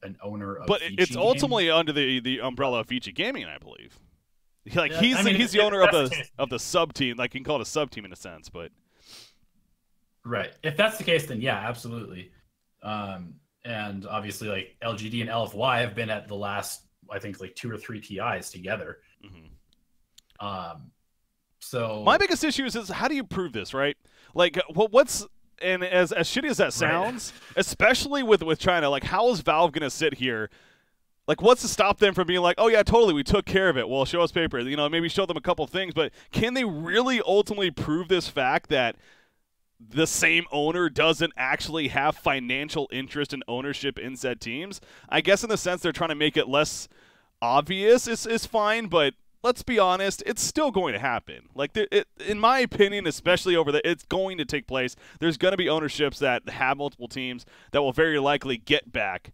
an owner of But VG it's Gaming. Ultimately under the umbrella of VG Gaming, I believe. He's the owner of the sub team. You can call it a sub team in a sense, but right. If that's the case, then yeah, absolutely. And obviously, LGD and LFY have been at the last, I think, 2 or 3 TIs together. Mm-hmm. So my biggest issue is how do you prove this, right? What's and as shitty as that sounds, right, especially with China, how is Valve gonna sit here? What's to stop them from being oh yeah, totally, we took care of it. Well, show us paper. Maybe show them a couple things, but can they really ultimately prove this fact that the same owner doesn't actually have financial interest and ownership in said teams? I guess in the sense they're trying to make it less obvious is fine, but let's be honest, it's still going to happen. In my opinion, especially over there, it's going to take place. There's going to be ownerships that have multiple teams that will very likely get past,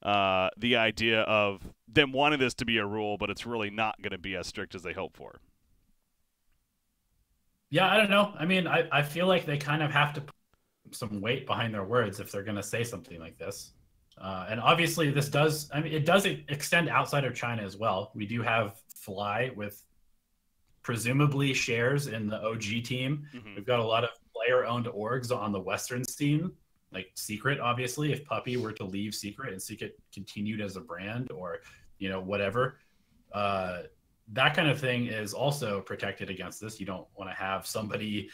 the idea of them wanting this to be a rule, but it's really not going to be as strict as they hope for. Yeah, I don't know. I mean, I feel like they kind of have to put some weight behind their words if they're going to say something like this. And obviously this does, it does extend outside of China as well. We do have Fly with presumably shares in the OG team. Mm-hmm. We've got a lot of player-owned orgs on the Western scene, Secret, obviously, if Puppy were to leave Secret and Secret continued as a brand or, whatever. That kind of thing is also protected against this. You don't want to have somebody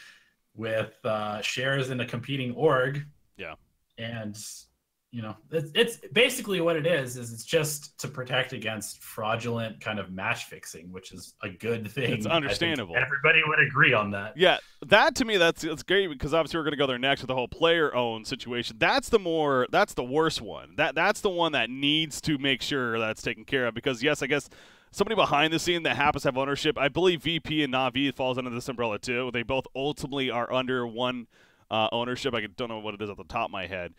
with shares in a competing org. Yeah. And, it's basically what it is it's just to protect against fraudulent kind of match fixing, which is a good thing. It's understandable. Everybody would agree on that. Yeah, that to me, that's great because obviously we're going to go there next with the whole player-owned situation. That's the worst one. That's the one that needs to make sure that's taken care of because, yes, I guess somebody behind the scene that happens to have ownership, I believe VP and Navi falls under this umbrella too. They both ultimately are under one ownership. I don't know what it is off the top of my head.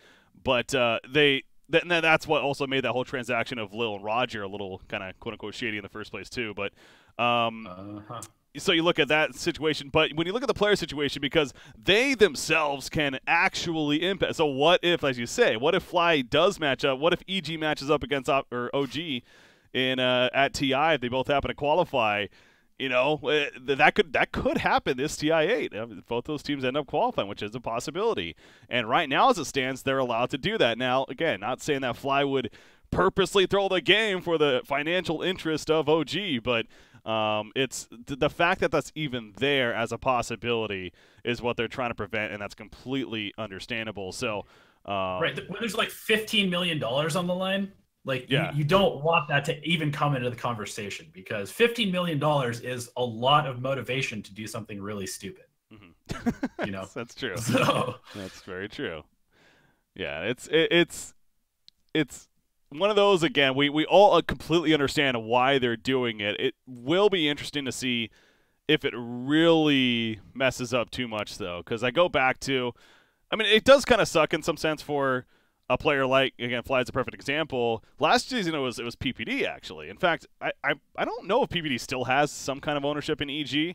But that's what also made that whole transaction of Lil and Roger a little kind of quote-unquote shady in the first place too. But so you look at that situation. But when you look at the player situation, because they themselves can actually impact. So what if, as you say, what if Fly does match up? What if EG matches up against OG in at TI if they both happen to qualify? That could happen this TI8. Both those teams end up qualifying, which is a possibility. And right now, as it stands, they're allowed to do that. Now, again, not saying that Fly would purposely throw the game for the financial interest of OG, but it's the fact that that's even there as a possibility is what they're trying to prevent, and that's completely understandable. So, right, when there's $15 million on the line. Yeah. You don't want that to even come into the conversation because $15 million is a lot of motivation to do something really stupid. Mm-hmm. That's true. So that's very true. Yeah, it's one of those, again, we all completely understand why they're doing it. It will be interesting to see if it really messes up too much, though, because I go back to, it does kind of suck in some sense for a player like, again, Fly is a perfect example. Last season it was PPD actually. In fact, I don't know if PPD still has some kind of ownership in EG.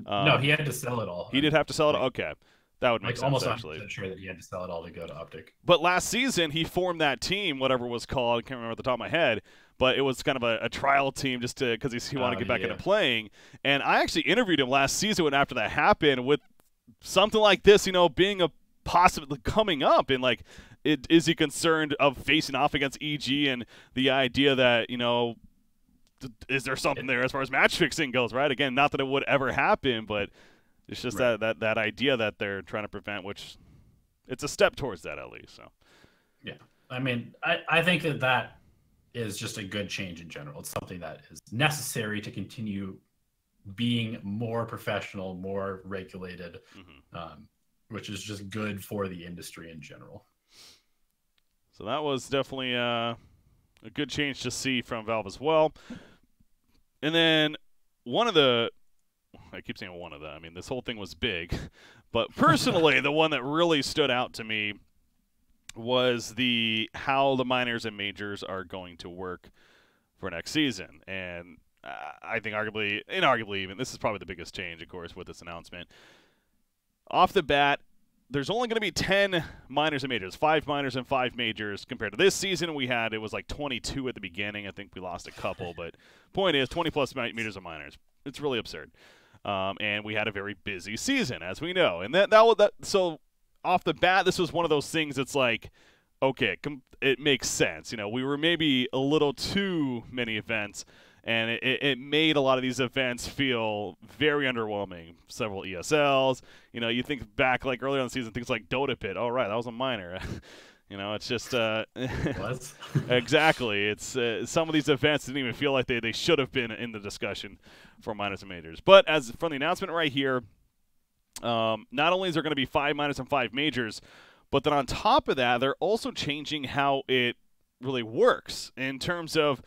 No, he had to sell it all. He did have to sell it. Okay, that would make sense. Almost actually. 100% sure that he had to sell it all to go to Optic. But last season he formed that team, whatever it was called. I can't remember at the top of my head. But it was kind of a trial team just because he wanted to get back into playing. And I actually interviewed him last season when after that happened with something like this, being a possibly coming up, and like, is he concerned of facing off against EG and the idea that, is there something there as far as match fixing goes, right? Again, not that it would ever happen, but it's just that idea that they're trying to prevent, which it's a step towards that at least. So, yeah, I mean, I think that is just a good change in general. It's something that is necessary to continue being more professional, more regulated, which is just good for the industry in general. So that was definitely a good change to see from Valve as well. And then I keep saying one of them. I mean, this whole thing was big. But personally, the one that really stood out to me was how the minors and majors are going to work for next season. And I think inarguably even, this is probably the biggest change, of course, with this announcement. Off the bat, there's only going to be 10 minors and majors, 5 minors and 5 majors compared to this season. It was like 22 at the beginning. I think we lost a couple, but point is 20 plus majors and minors. It's really absurd. And we had a very busy season, as we know. And so off the bat, this was one of those things that's like, okay, it makes sense. We were maybe a little too many events, and it made a lot of these events feel very underwhelming. Several ESLs. You think back like earlier in the season, things like Dota Pit. Oh, right, that was a minor. It's just what? Exactly. It's some of these events didn't even feel like they should have been in the discussion for minors and majors. But as from the announcement right here, not only is there going to be 5 minors and 5 majors, but then on top of that, they're also changing how it really works in terms of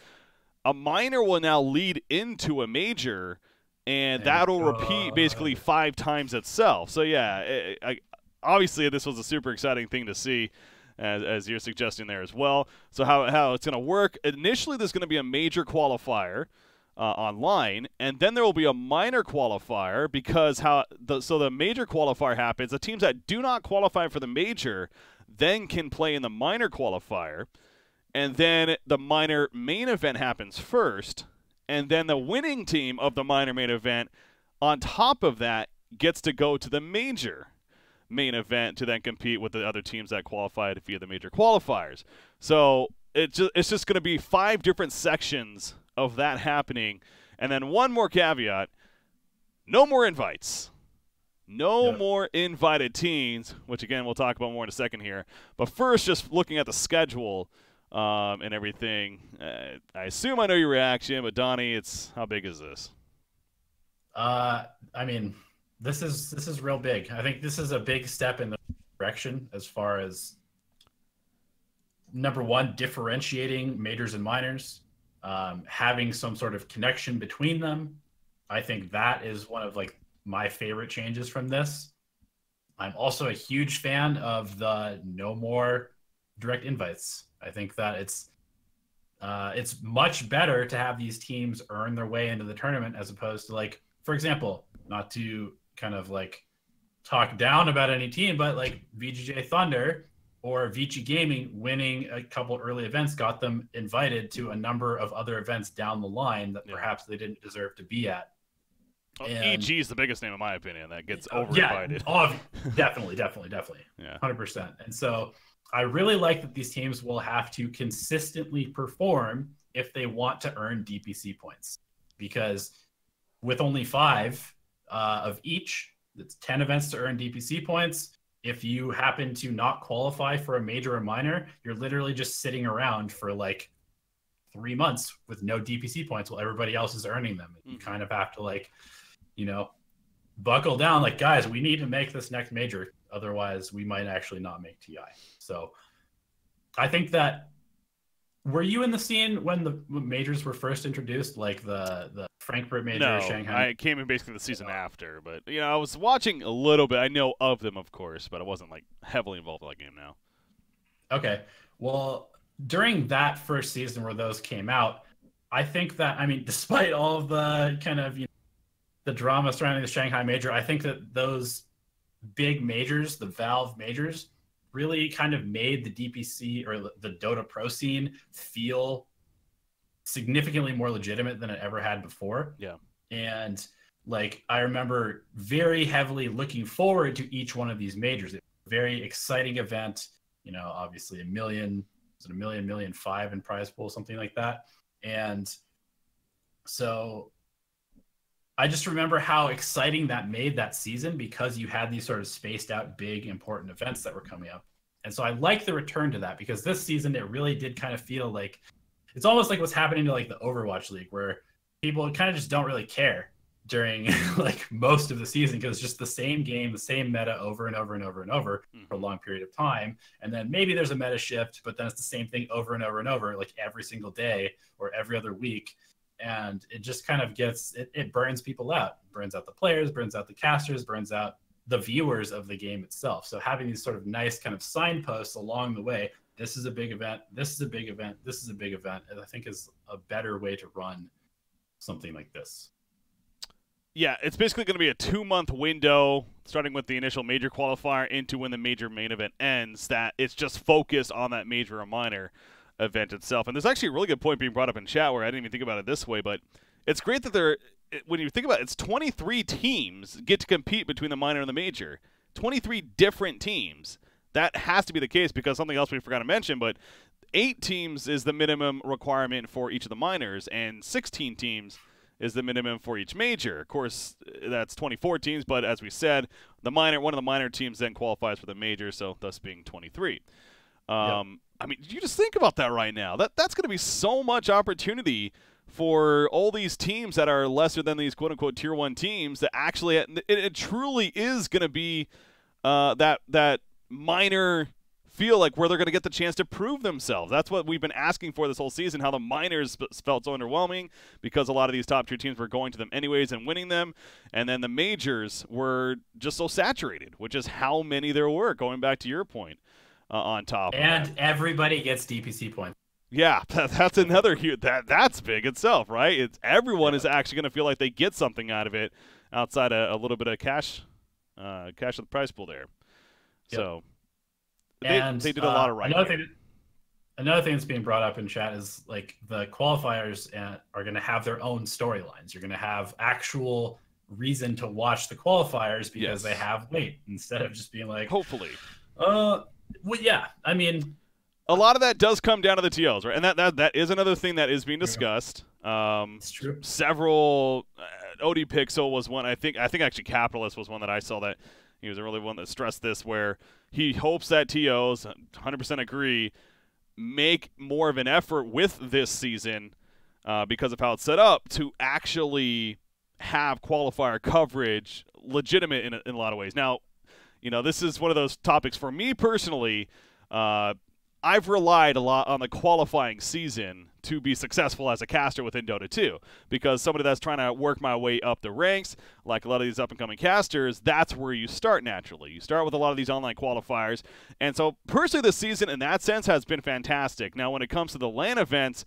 a minor will now lead into a major, and that'll repeat basically 5 times itself. So yeah, obviously this was a super exciting thing to see, as you're suggesting there as well. So how it's going to work, initially there's going to be a major qualifier online, and then there will be a minor qualifier, because the major qualifier happens. The teams that do not qualify for the major then can play in the minor qualifier, and then the minor main event happens first, and then the winning team of the minor main event on top of that gets to go to the major main event to then compete with the other teams that qualified via the major qualifiers. So it's just going to be 5 different sections of that happening. And then one more caveat: no more invites. No more invited teams, which again we'll talk about more in a second here. But first, just looking at the schedule and everything, I assume I know your reaction, but Donnie, how big is this? I mean, this is real big. I think this is a big step in the direction as far as, number one, differentiating majors and minors, having some sort of connection between them. I think that is one of my favorite changes from this. I'm also a huge fan of the no more direct invites. I think that it's much better to have these teams earn their way into the tournament, as opposed to, for example, not to kind of talk down about any team, but VGJ Thunder or Vici Gaming winning a couple early events got them invited to a number of other events down the line that perhaps they didn't deserve to be at. EG is the biggest name in my opinion that gets over-invited. Yeah, definitely. Yeah. 100%. And so I really like that these teams will have to consistently perform if they want to earn DPC points, because with only 5 of each, it's 10 events to earn DPC points. If you happen to not qualify for a major or minor, you're literally just sitting around for 3 months with no DPC points while everybody else is earning them. You kind of have to buckle down. Guys, we need to make this next major, otherwise we might actually not make TI. So I think that, were you in the scene when the majors were first introduced, the Frankfurt major? No, Shanghai? I came in basically the season after, but I was watching a little bit. I know of them, of course, but I wasn't heavily involved in that game now. Okay. Well, during that first season where those came out, I think that, I mean, despite all of the kind of, the drama surrounding the Shanghai Major, I think that those big majors, the Valve majors, really kind of made the DPC or the Dota Pro scene feel significantly more legitimate than it ever had before. Yeah. And like, I remember very heavily looking forward to each one of these majors. It was a very exciting event, obviously $1 million, $1.5 million in prize pool, something like that. And so I just remember how exciting that made that season, because you had these sort of spaced out big important events that were coming up. And so I like the return to that, because this season it really did kind of feel like it's almost like what's happening to like the Overwatch League, where people kind of just don't really care during like most of the season, because it's just the same game, the same meta over and over and over and over for a long period of time. And then maybe there's a meta shift, but then it's the same thing over and over and over, like every single day or every other week. And it just kind of gets, it burns people out. It burns out the players, burns out the casters, burns out the viewers of the game itself. So having these sort of nice kind of signposts along the way, this is a big event, this is a big event, this is a big event, I think is a better way to run something like this. Yeah, it's basically going to be a 2-month window, starting with the initial major qualifier into when the major main event ends, that it's just focused on that major or minor event itself. And there's actually a really good point being brought up in chat where I didn't even think about it this way, but it's great that when you think about it, it's 23 teams get to compete between the minor and the major. 23 different teams. That has to be the case, because something else we forgot to mention, but 8 teams is the minimum requirement for each of the minors, and 16 teams is the minimum for each major. Of course, that's 24 teams, but as we said, one of the minor teams then qualifies for the major, so thus being 23. I mean, you just think about that right now. That's going to be so much opportunity for all these teams that are lesser than these quote-unquote Tier 1 teams that actually, it truly is going to be that minor feel like where they're going to get the chance to prove themselves. That's what we've been asking for this whole season, how the minors felt so underwhelming because a lot of these top tier teams were going to them anyways and winning them, and then the majors were just so saturated, which is how many there were, going back to your point on top and of that. Everybody gets DPC points. Yeah, that's another huge, that's big itself, right? Everyone is actually going to feel like they get something out of it outside a little bit of cash of the prize pool there. So they did a lot of right. Another thing that's being brought up in chat is like the qualifiers are going to have their own storylines. You're going to have actual reason to watch the qualifiers because they have weight, instead of just being like, hopefully. Well, yeah. I mean, a lot of that does come down to the TOs, right? And that is another thing that is being discussed. It's true. Several OD Pixel was one. I think actually Capitalist was one that I saw that he was the really one that stressed this, where he hopes that TOs 100% agree make more of an effort with this season because of how it's set up to actually have qualifier coverage legitimate in a lot of ways. Now, this is one of those topics for me personally. I've relied a lot on the qualifying season to be successful as a caster within Dota 2, because somebody that's trying to work my way up the ranks, like a lot of these up-and-coming casters, that's where you start naturally. You start with a lot of these online qualifiers, and so personally this season in that sense has been fantastic. Now when it comes to the LAN events,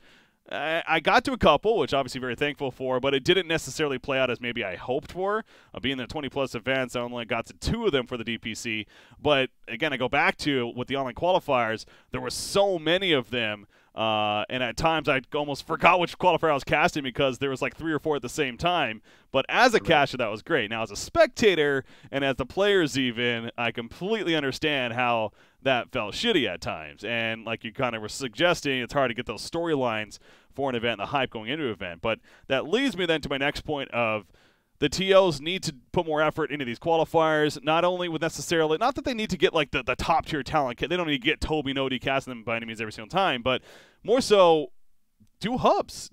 I got to a couple, which obviously very thankful for, but it didn't necessarily play out as maybe I hoped for. Being the 20-plus events, I only got to 2 of them for the DPC. But, again, I go back to, with the online qualifiers, there were so many of them, and at times I almost forgot which qualifier I was casting because there was like 3 or 4 at the same time. But as a caster, that was great. Now, as a spectator, and as the players even, I completely understand how that felt shitty at times. And like you kind of were suggesting, it's hard to get those storylines for an event and the hype going into an event. But that leads me then to my next point of the TOs need to put more effort into these qualifiers, not only with necessarily, not that they need to get like the top tier talent. They don't need to get Toby Nodi casting them by any means every single time, but more so do hubs.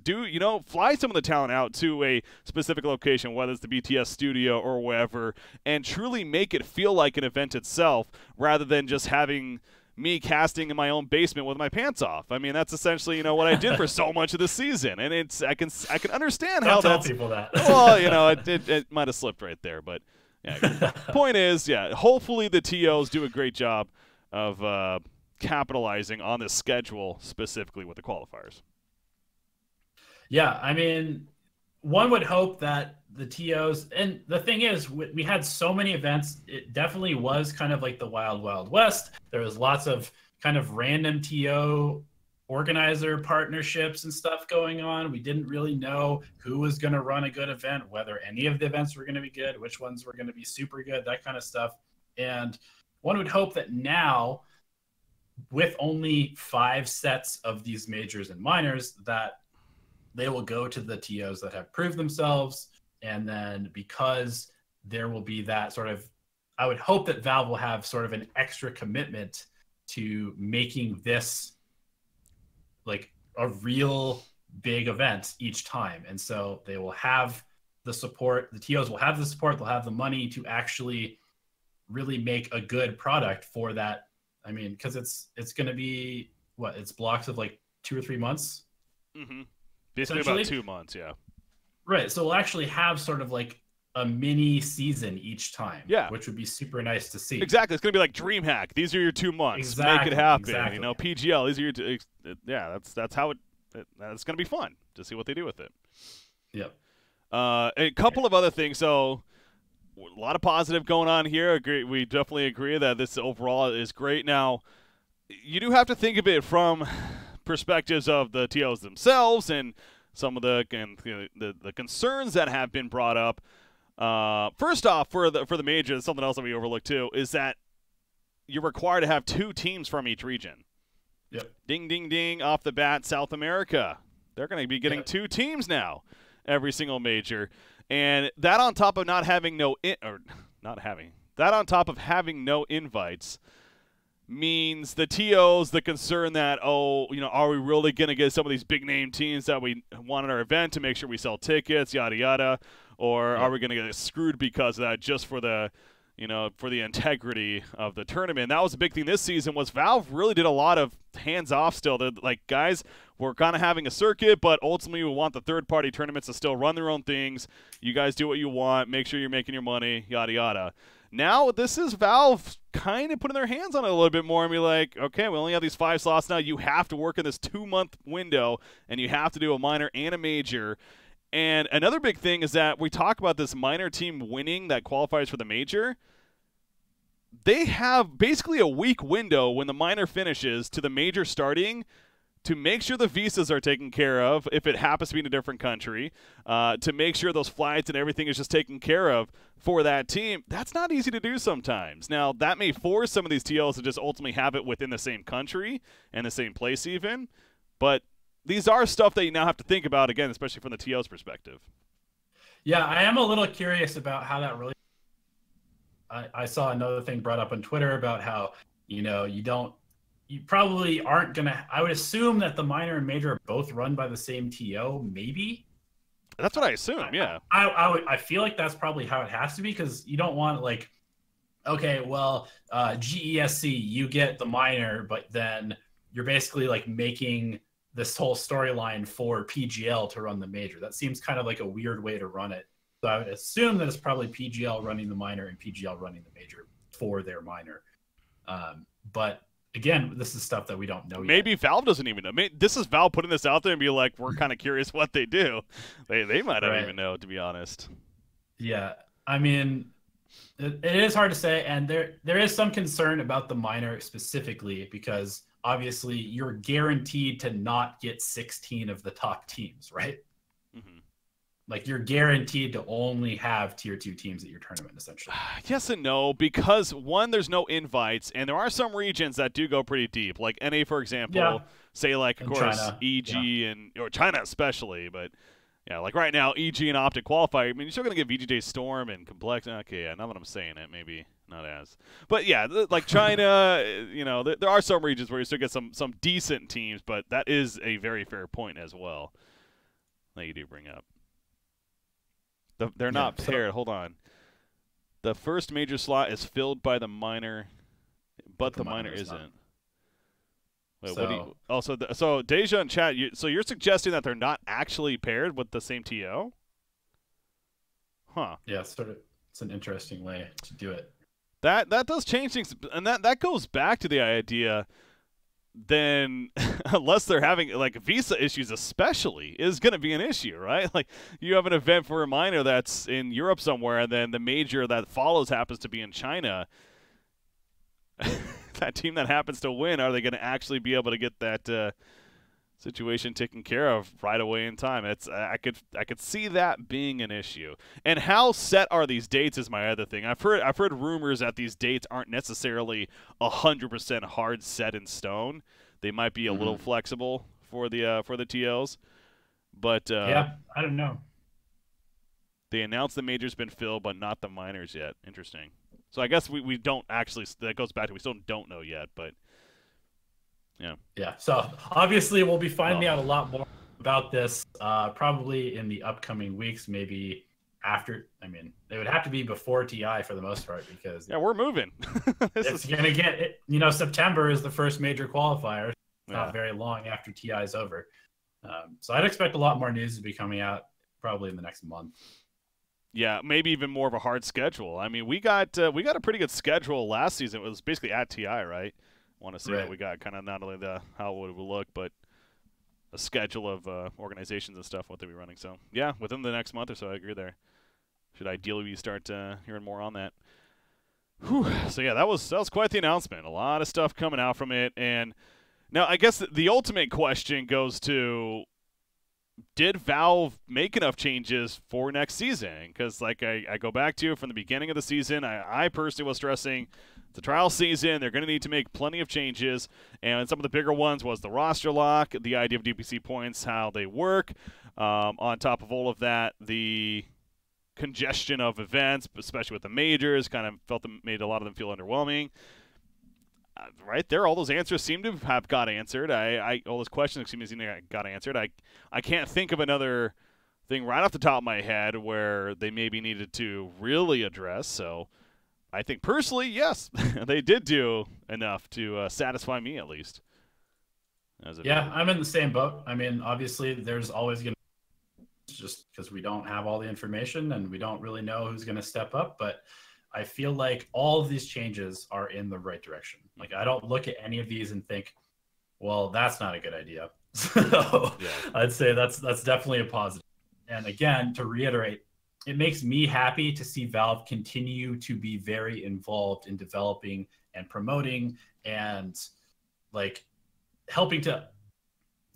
Fly some of the talent out to a specific location, whether it's the BTS studio or wherever, and truly make it feel like an event itself rather than just having me casting in my own basement with my pants off. I mean, that's essentially, what I did for so much of the season. And I can understand how that's... Don't tell people that. Well, it might have slipped right there. But, yeah, point is, hopefully the TOs do a great job of capitalizing on this schedule specifically with the qualifiers. Yeah, I mean, one would hope that the TOs, and the thing is, we had so many events, it definitely was kind of like the Wild Wild West. There was lots of kind of random TO organizer partnerships and stuff going on. We didn't really know who was going to run a good event, whether any of the events were going to be good, which ones were going to be super good, that kind of stuff. And one would hope that now, with only 5 sets of these majors and minors, that they will go to the TOs that have proved themselves. And then because there will be that sort of, I would hope that Valve will have sort of an extra commitment to making this like a real big event each time. And so they will have the support, the TOs will have the support, they'll have the money to actually really make a good product for that. I mean, because it's going to be, what, it's blocks of like 2 or 3 months? Mm-hmm. Basically about 2 months, yeah. Right, so we'll actually have sort of like a mini season each time, yeah, which would be super nice to see. Exactly, it's going to be like DreamHack. These are your 2 months. Make it happen. You know, PGL, these are your yeah, that's how that's going to be fun to see what they do with it. Yep. A couple of other things. So a lot of positive going on here. We definitely agree that this overall is great. Now, you do have to think of it from perspectives of the TOs themselves and some of the concerns that have been brought up. First off, for the majors, something else that we overlooked too is that you're required to have 2 teams from each region. Yep. Ding, ding, ding! Off the bat, South America. They're going to be getting 2 teams now, every single major, and that on top of having no invites means the TOs, the concern that, are we really going to get some of these big name teams that we want at our event to make sure we sell tickets, yada yada, or are we going to get screwed because of that just for the for the integrity of the tournament? That was a big thing this season. Was Valve really did a lot of hands off still. They're like, guys, we're kind of having a circuit, but ultimately we want the third-party tournaments to still run their own things. You guys do what you want. Make sure you're making your money, yada yada. Now this is Valve kind of putting their hands on it a little bit more and be like, okay, we only have these 5 slots now. You have to work in this 2-month window, and you have to do a minor and a major. And another big thing is that we talk about this minor team winning that qualifies for the major. They have basically a week window when the minor finishes to the major starting to make sure the visas are taken care of if it happens to be in a different country, to make sure those flights and everything is just taken care of for that team. That's not easy to do sometimes. Now, that may force some of these TLs to just ultimately have it within the same country and the same place even, but these are stuff that you now have to think about, again, especially from the TL's perspective. Yeah, I am a little curious about how that really... I saw another thing brought up on Twitter about how, you probably aren't going to... I would assume that the minor and major are both run by the same TO, maybe? That's what I assume, yeah. I feel like that's probably how it has to be, because you don't want, like, okay, well, GESC, you get the minor, but then you're basically, like, making this whole storyline for PGL to run the major. That seems kind of like a weird way to run it. So I would assume that it's probably PGL running the minor and PGL running the major for their minor. But again, this is stuff that we don't know Maybe yet. Valve doesn't even know. This is Valve putting this out there and be like, we're kind of curious what they do. They might not even know, to be honest. Yeah, I mean, it is hard to say, and there is some concern about the minor specifically, because obviously you're guaranteed to not get 16 of the top teams, right? Mm-hmm. Like, you're guaranteed to only have tier 2 teams at your tournament, essentially. Yes and no, because one, there's no invites, and there are some regions that do go pretty deep. Like NA, for example, say like, of course, China. EG or China especially, but yeah, like right now, EG and Optic qualify. I mean, you're still going to get VGJ Storm and Complex. Okay, yeah, now that I'm saying it, maybe not as. But yeah, like China, there are some regions where you still get some decent teams, but that is a very fair point as well that you do bring up. They're not paired. Hold on. The first major slot is filled by the minor, but the minor isn't. Wait, what do you? So Deja in chat. So you're suggesting that they're not actually paired with the same TO? Huh. Yeah, it's an interesting way to do it. That does change things, and that goes back to the idea then unless they're having like visa issues especially is going to be an issue, right? Like you have an event for a minor that's in Europe somewhere, and then the major that follows happens to be in China. That team that happens to win, are they going to actually be able to get that situation taken care of right away in time? I could see that being an issue. And how set are these dates is my other thing. I've heard rumors that these dates aren't necessarily 100% hard set in stone. They might be a little flexible for the TOs. But yeah, I don't know. They announced the major's been filled, but not the minors yet. Interesting. So I guess we don't actually. That goes back to we still don't know yet, but yeah. Yeah. So obviously we'll be finding out a lot more about this probably in the upcoming weeks, maybe after. I mean, they would have to be before TI for the most part because we're moving. It's gonna get September is the first major qualifier. Not very long after TI is over. So I'd expect a lot more news to be coming out probably in the next month. Yeah, maybe even more of a hard schedule. I mean, we got a pretty good schedule last season. It was basically at TI, right? I want to say that we got kind of not only how it would look, but a schedule of organizations and stuff, what they'll be running. So, yeah, within the next month or so, I agree there. Should ideally start hearing more on that. Whew. So, yeah, that was quite the announcement. A lot of stuff coming out from it. And now I guess the ultimate question goes to, did Valve make enough changes for next season? Because, like, I go back to from the beginning of the season, I personally was stressing the trial season. They're going to need to make plenty of changes, and some of the bigger ones was the roster lock, the idea of DPC points, how they work. On top of all of that, the congestion of events, especially with the majors, kind of made a lot of them feel underwhelming. Right there, all those answers seem to have got answered. All those questions seem to have got answered. I can't think of another thing right off the top of my head where they maybe needed to really address. So I think personally, yes, they did do enough to satisfy me at least. Yeah, I'm in the same boat. I mean, obviously, there's always going to, just because we don't have all the information and we don't really know who's going to step up, but I feel like all of these changes are in the right direction. Like, I don't look at any of these and think, well, that's not a good idea. So yeah. I'd say that's definitely a positive. And again, to reiterate, it makes me happy to see Valve continue to be very involved in developing and promoting and like helping to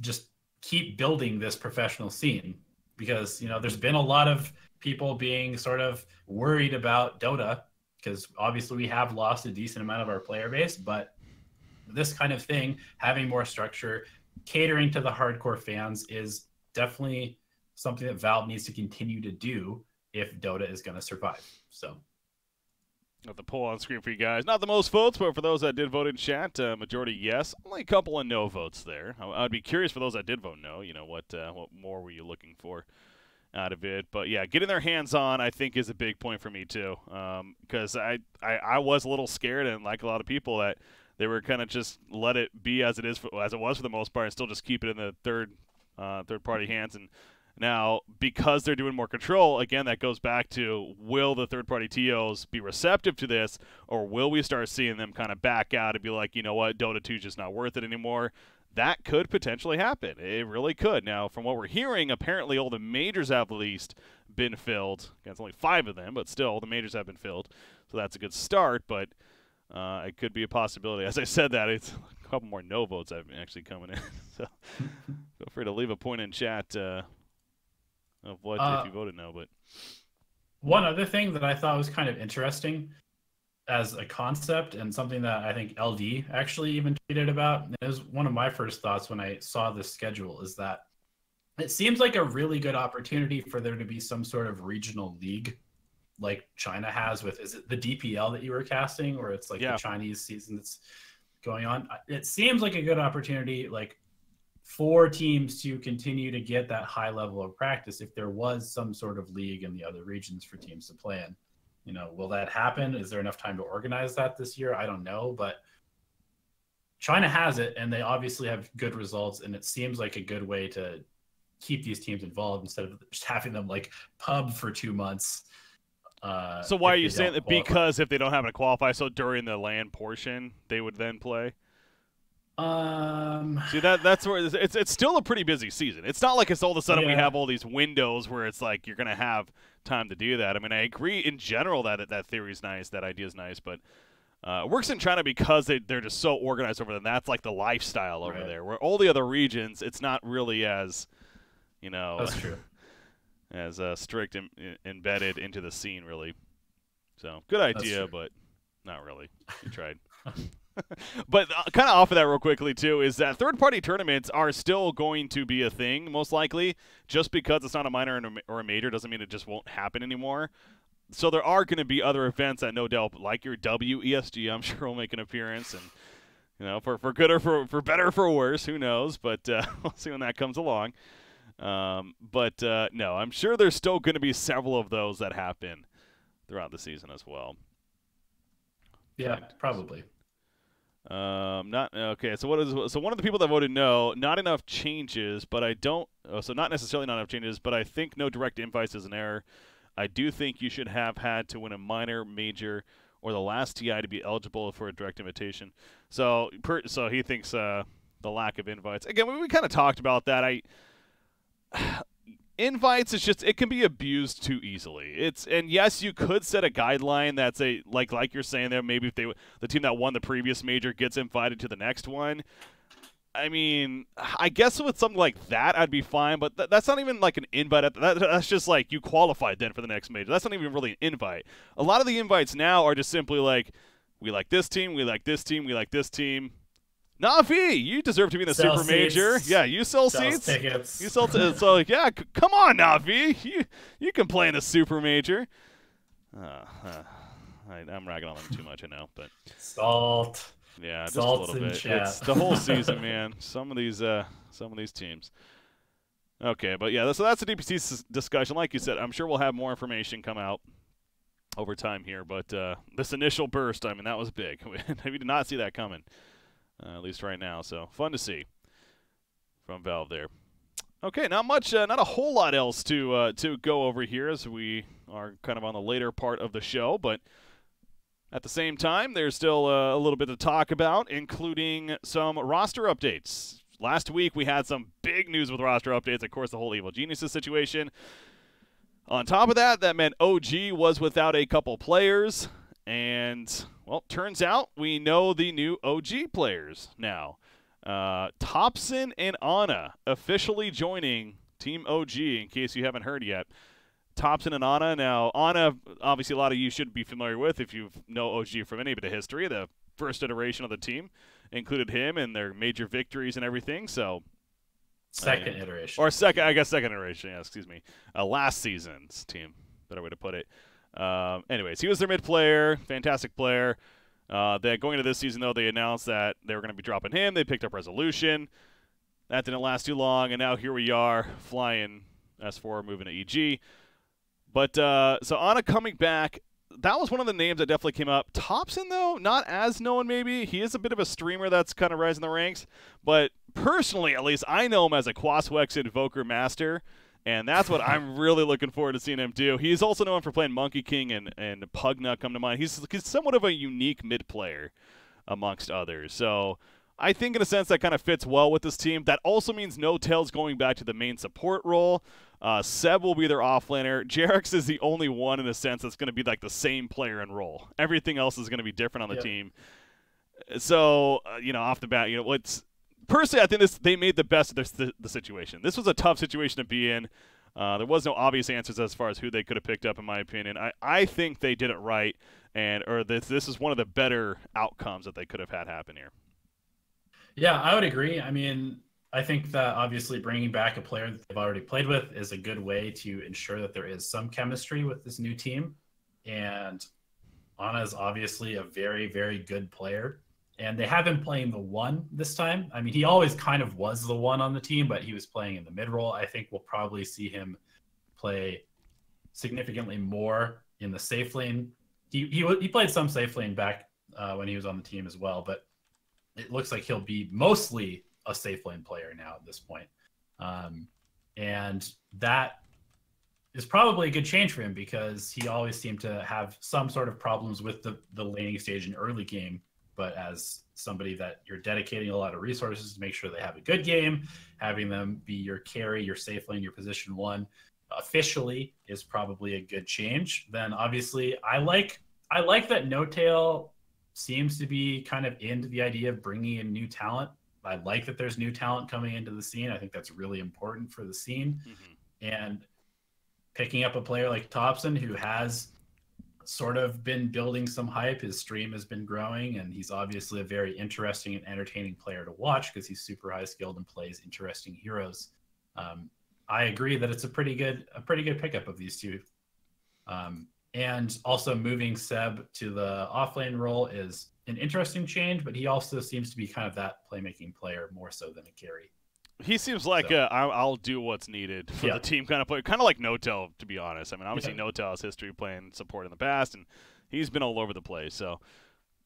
just keep building this professional scene, because, you know, there's been a lot of people being sort of worried about Dota because obviously we have lost a decent amount of our player base, but this kind of thing, having more structure, catering to the hardcore fans is definitely something that Valve needs to continue to do if Dota is going to survive. So got the poll on screen for you guys. Not the most votes, but for those that did vote in chat, majority yes. Only a couple of no votes there. I'd be curious for those that did vote no. You know, what more were you looking for out of it? But yeah, getting their hands on, I think, is a big point for me too. Because I was a little scared, and like a lot of people, that they were kind of just let it be as it is, as it was for the most part, and still just keep it in the third party hands. And now, because they're doing more control, again, that goes back to, will the third-party TOs be receptive to this, or will we start seeing them kind of back out and be like, you know what, Dota 2 is just not worth it anymore? That could potentially happen. It really could. Now, from what we're hearing, apparently all the majors have at least been filled. Again, it's only 5 of them, but still, the majors have been filled. So that's a good start, but it could be a possibility. As I said that, it's a couple more no votes have actually coming in. So feel free to leave a point in chat of what if you voted no. But one other thing that I thought was kind of interesting as a concept, and something that I think LD actually even tweeted about, and it was one of my first thoughts when I saw this schedule, is that it seems like a really good opportunity for there to be some sort of regional league like China has with, is it the DPL that you were casting, or it's like the Chinese season that's going on? It seems like a good opportunity, like, for teams to continue to get that high level of practice if there was some sort of league in the other regions for teams to play in. You know, will that happen? Is there enough time to organize that this year? I don't know, but China has it, and they obviously have good results, and it seems like a good way to keep these teams involved instead of just having them like pub for 2 months. So why are you saying that? Because if they don't have to qualify, so during the LAN portion, they would then play? See that's where it's still a pretty busy season. It's not like it's all of a sudden we have all these windows where it's like you're gonna have time to do that. I mean, I agree in general that theory's nice, that idea's nice, but it works in China because they're just so organized over there. And that's like the lifestyle over there. Where all the other regions, it's not really as, that's true, as strict embedded into the scene really. So good idea, but not really. You tried. But kind of off of that real quickly, too, is that third-party tournaments are still going to be a thing, most likely. Just because it's not a minor or a major doesn't mean it just won't happen anymore. So there are going to be other events that no doubt, like your WESG, I'm sure will make an appearance. And, for good or for better or for worse, who knows. But we'll see when that comes along. No, I'm sure there's still going to be several of those that happen throughout the season as well. Yeah, probably. Not okay. So one of the people that voted no, not enough changes, but I don't. So not necessarily not enough changes, but I think no direct invites is an error. I do think you should have had to win a minor, major, or the last TI to be eligible for a direct invitation. So he thinks the lack of invites. Again, we kind of talked about that. Invites, it can be abused too easily. And yes, you could set a guideline that's like you're saying there. Maybe if the team that won the previous major gets invited to the next one. I mean, I guess with something like that, I'd be fine. But that's not even like an invite. That's just like you qualified then for the next major. That's not even really an invite. A lot of the invites now are just simply like, we like this team, we like this team, we like this team. Navi, you deserve to be in the super major. Yeah, you sell seats. Tickets. You sell so yeah, come on, Navi. You can play in the super major. I'm ragging on them too much, I know, but Salt. Yeah, just a little bit. It's the whole season, man. Some of these teams. Okay, but yeah, so that's a DPC discussion. Like you said, I'm sure we'll have more information come out over time here, but this initial burst, I mean, that was big. We did not see that coming. At least right now, so fun to see from Valve there. Okay, not a whole lot else to go over here as we are kind of on the later part of the show, but at the same time, there's still a little bit to talk about, including some roster updates. Last week, we had some big news with roster updates, of course, the whole Evil Geniuses situation. On top of that, that meant OG was without a couple players. And, well, turns out we know the new OG players now. Thompson and Anna officially joining Team OG, in case you haven't heard yet. Thompson and Anna. Now, Anna, obviously a lot of you should be familiar with if you know OG from any bit of history. The first iteration of the team included him and their major victories and everything. So, second iteration. Or second iteration, yeah, excuse me. Last season's team, better way to put it. Anyways, he was their mid player, fantastic player. Going into this season, though, they announced that they were going to be dropping him. They picked up Resolution. That didn't last too long, and now here we are, flying S4, moving to EG. But so Anna coming back, that was one of the names that definitely came up. Thompson, though, not as known maybe. He is a bit of a streamer that's kind of rising the ranks. But personally, at least, I know him as a Quaswex Invoker Master. And that's what I'm really looking forward to seeing him do. He's also known for playing Monkey King and Pugna come to mind. He's somewhat of a unique mid player amongst others. So I think in a sense that kind of fits well with this team. That also means No Tail's going back to the main support role. Seb will be their offlaner. Jarex is the only one in a sense that's going to be like the same player and role. Everything else is going to be different on the team. So, off the bat, personally, I think they made the best of the situation. This was a tough situation to be in. There was no obvious answers as far as who they could have picked up, in my opinion. I think they did it right, or this is one of the better outcomes that they could have had happen here. Yeah, I would agree. I mean, I think that obviously bringing back a player that they've already played with is a good way to ensure that there is some chemistry with this new team. And Anna is obviously a very, very good player. And they have him playing the one this time. I mean, he always kind of was the one on the team, but he was playing in the mid role. I think we'll probably see him play significantly more in the safe lane. He played some safe lane back when he was on the team as well, but it looks like he'll be mostly a safe lane player now at this point. And that is probably a good change for him because he always seemed to have some sort of problems with the laning stage in early game but as somebody that you're dedicating a lot of resources to make sure they have a good game, having them be your carry, your safe lane, your position one officially is probably a good change. Then obviously I like that No Tail seems to be kind of into the idea of bringing in new talent. I like that there's new talent coming into the scene. I think that's really important for the scene. And picking up a player like Thompson, who has sort of been building some hype. His stream has been growing, and he's obviously a very interesting and entertaining player to watch because he's super high skilled and plays interesting heroes. I agree that it's a pretty good pickup of these two. And also moving Seb to the offlane role is an interesting change, but he also seems to be kind of that playmaking player more so than a carry. He seems like I'll do what's needed for the team kind of player, kind of like No-Tail, to be honest. I mean, obviously No-Tail has history playing support in the past, and he's been all over the place. So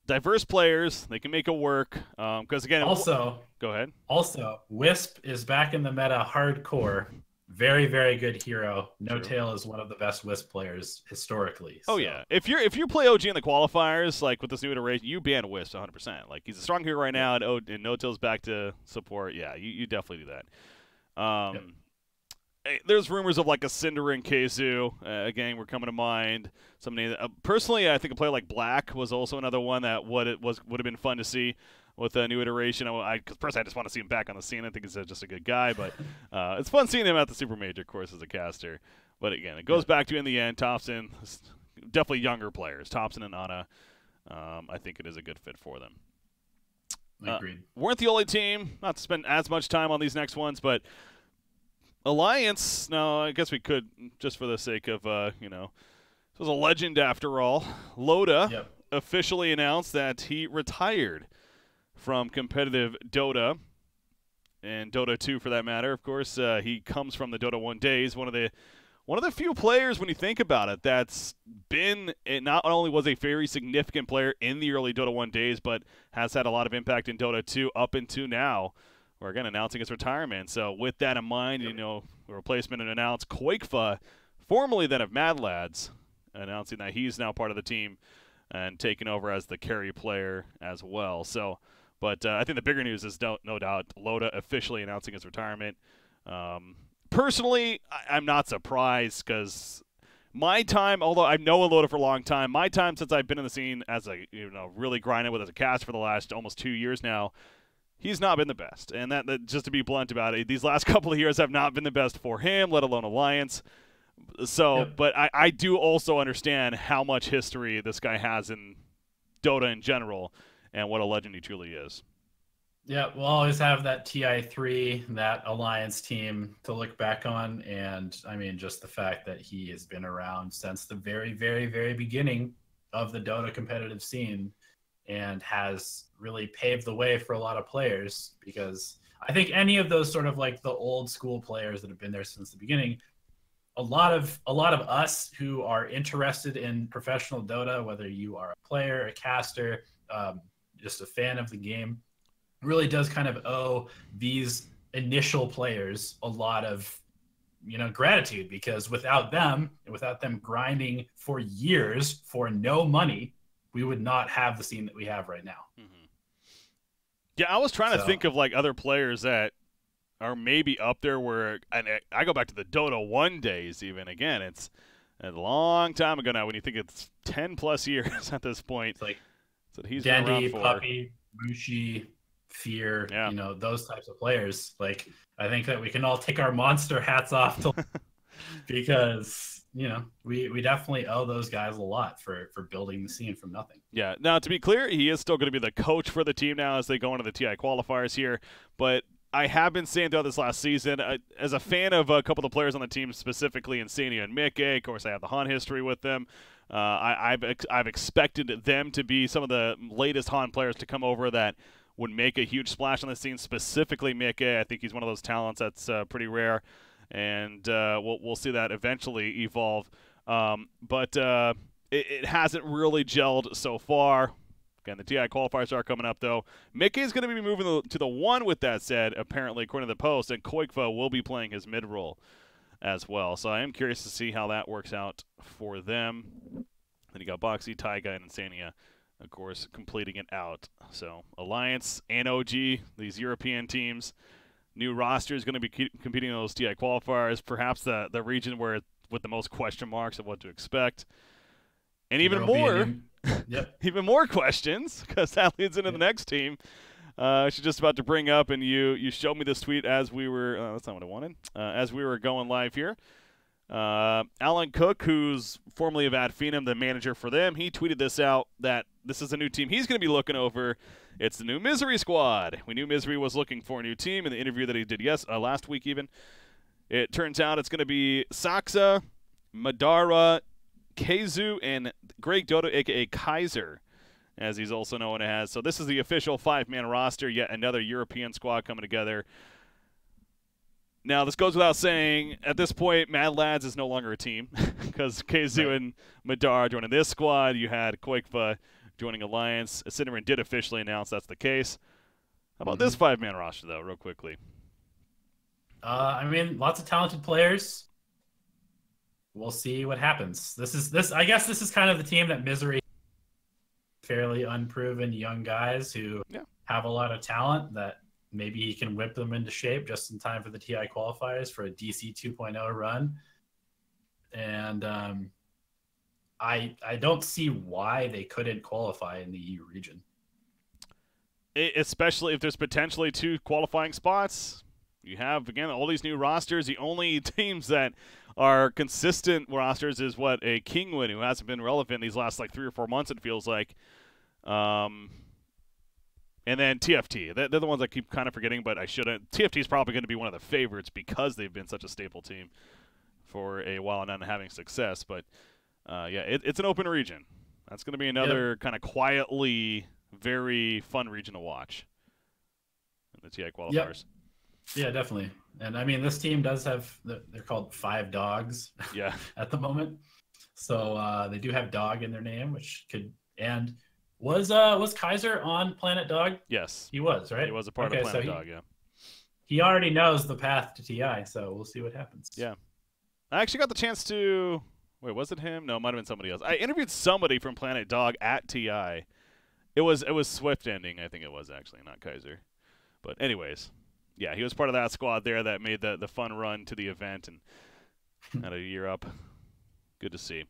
diverse players, they can make it work. Because again, also go ahead. Also, Wisp is back in the meta hardcore. Very, very good hero. No-Tail is one of the best Wisp players historically. Oh yeah, if you play OG in the qualifiers, like with this new iteration, you ban Wisp 100%. Like he's a strong hero right now, and No-Tail's back to support. Yeah, you definitely do that. There's rumors of like a Cinder and Keizu. Again, we're coming to mind. Somebody personally, I think a player like Black was also another one that would have been fun to see with a new iteration. Because personally, I just want to see him back on the scene. I think he's just a good guy, but it's fun seeing him at the Super Major course as a caster. But again, it goes back to, in the end, Thompson, definitely younger players. Thompson and Ana, I think it is a good fit for them. Agreed. Weren't the only team, not to spend as much time on these next ones, but Alliance, no, I guess we could, just for the sake of, this was a legend after all. Loda officially announced that he retired from competitive Dota, and Dota 2 for that matter. Of course, he comes from the Dota 1 days, one of the few players, when you think about it, that's been, it not only was a very significant player in the early Dota 1 days, but has had a lot of impact in Dota 2 up until now. We're again announcing his retirement. So with that in mind, the replacement and announced Quakefa, formerly then of Mad Lads, announcing that he's now part of the team and taking over as the carry player as well. So, but I think the bigger news is no doubt Loda officially announcing his retirement. Personally, I'm not surprised because my time, although I've known Loda for a long time, my time since I've been in the scene as a really grinding with as a cast for the last almost 2 years now, he's not been the best. And that just to be blunt about it, these last couple of years have not been the best for him, let alone Alliance. So, but I do also understand how much history this guy has in Dota in general and what a legend he truly is. Yeah, we'll always have that TI3, that Alliance team to look back on. And I mean, just the fact that he has been around since the very, very, very beginning of the Dota competitive scene and has really paved the way for a lot of players, because I think any of those sort of like the old school players that have been there since the beginning, a lot of us who are interested in professional Dota, whether you are a player, a caster, just a fan of the game, really does kind of owe these initial players a lot of gratitude, because without them grinding for years for no money, we would not have the scene that we have right now. Yeah, I was trying to think of like other players that are maybe up there where, and I go back to the Dota 1 days even. Again, it's a long time ago now when you think it's 10 plus years at this point. It's like that he's Dandy, been around for. Puppy, Mushi, Fear, those types of players. Like, I think that we can all take our monster hats off to because we definitely owe those guys a lot for building the scene from nothing. Yeah. Now, to be clear, he is still going to be the coach for the team now as they go into the TI qualifiers here. But I have been saying throughout this last season, as a fan of a couple of the players on the team, specifically Insania and Mickey, of course, I have the Han history with them. I've expected them to be some of the latest Han players to come over that would make a huge splash on the scene, specifically Mickey. I think he's one of those talents that's pretty rare. And we'll see that eventually evolve. But it hasn't really gelled so far. Again, the TI qualifiers are coming up, though. Mickey's going to be moving to the 1 with that said, apparently, according to the post, and Koikvo will be playing his mid-role as well. So I am curious to see how that works out for them. Then you got Boxy, Taiga, and Insania of course, completing it out. So Alliance and OG, these European teams, new roster is going to be competing in those TI qualifiers, perhaps the region where with the most question marks of what to expect. And even more, even more questions, because that leads into the next team. She's just about to bring up, and you showed me this tweet as we were. That's not what I wanted. As we were going live here, Alan Cook, who's formerly of Ad Phenom, the manager for them, he tweeted this out that this is a new team he's going to be looking over. It's the new Misery Squad. We knew Misery was looking for a new team in the interview that he did last week even. It turns out it's going to be Saksa, Madara, Keizu, and Greg DotA, a.k.a. Kaiser, as he's also known as. So this is the official 5-man roster, yet another European squad coming together. Now, this goes without saying, at this point, Mad Lads is no longer a team because Keizu and Madara joining this squad. You had Quakefa joining Alliance. Cinnamon did officially announce that's the case. How about this 5-man roster, though, real quickly? I mean, lots of talented players. We'll see what happens. I guess this is kind of the team that Misery, fairly unproven young guys who have a lot of talent that maybe he can whip them into shape just in time for the TI qualifiers for a DC 2.0 run. And I don't see why they couldn't qualify in the EU region. Especially if there's potentially 2 qualifying spots. You have, again, all these new rosters. The only teams that are consistent rosters is what a Kingwin, who hasn't been relevant these last like 3 or 4 months, it feels like. And then TFT. They're the ones I keep kind of forgetting, but I shouldn't. TFT is probably going to be one of the favorites because they've been such a staple team for a while and not having success. But, yeah, it's an open region. That's going to be another kind of quietly very fun region to watch in the TI qualifiers. Yeah, definitely. And I mean, this team does have, they're called 5 Dogs at the moment. So they do have dog in their name, which could, and was Kaiser on Planet Dog? Yes. He was, right? He was a part of Planet Dog, He already knows the path to TI, so we'll see what happens. Yeah. I actually got the chance to, wait, was it him? No, it might have been somebody else. I interviewed somebody from Planet Dog at TI. It was Swift Ending, I think it was actually, not Kaiser. But anyways. Yeah, he was part of that squad there that made the fun run to the event and had a year up. Good to see.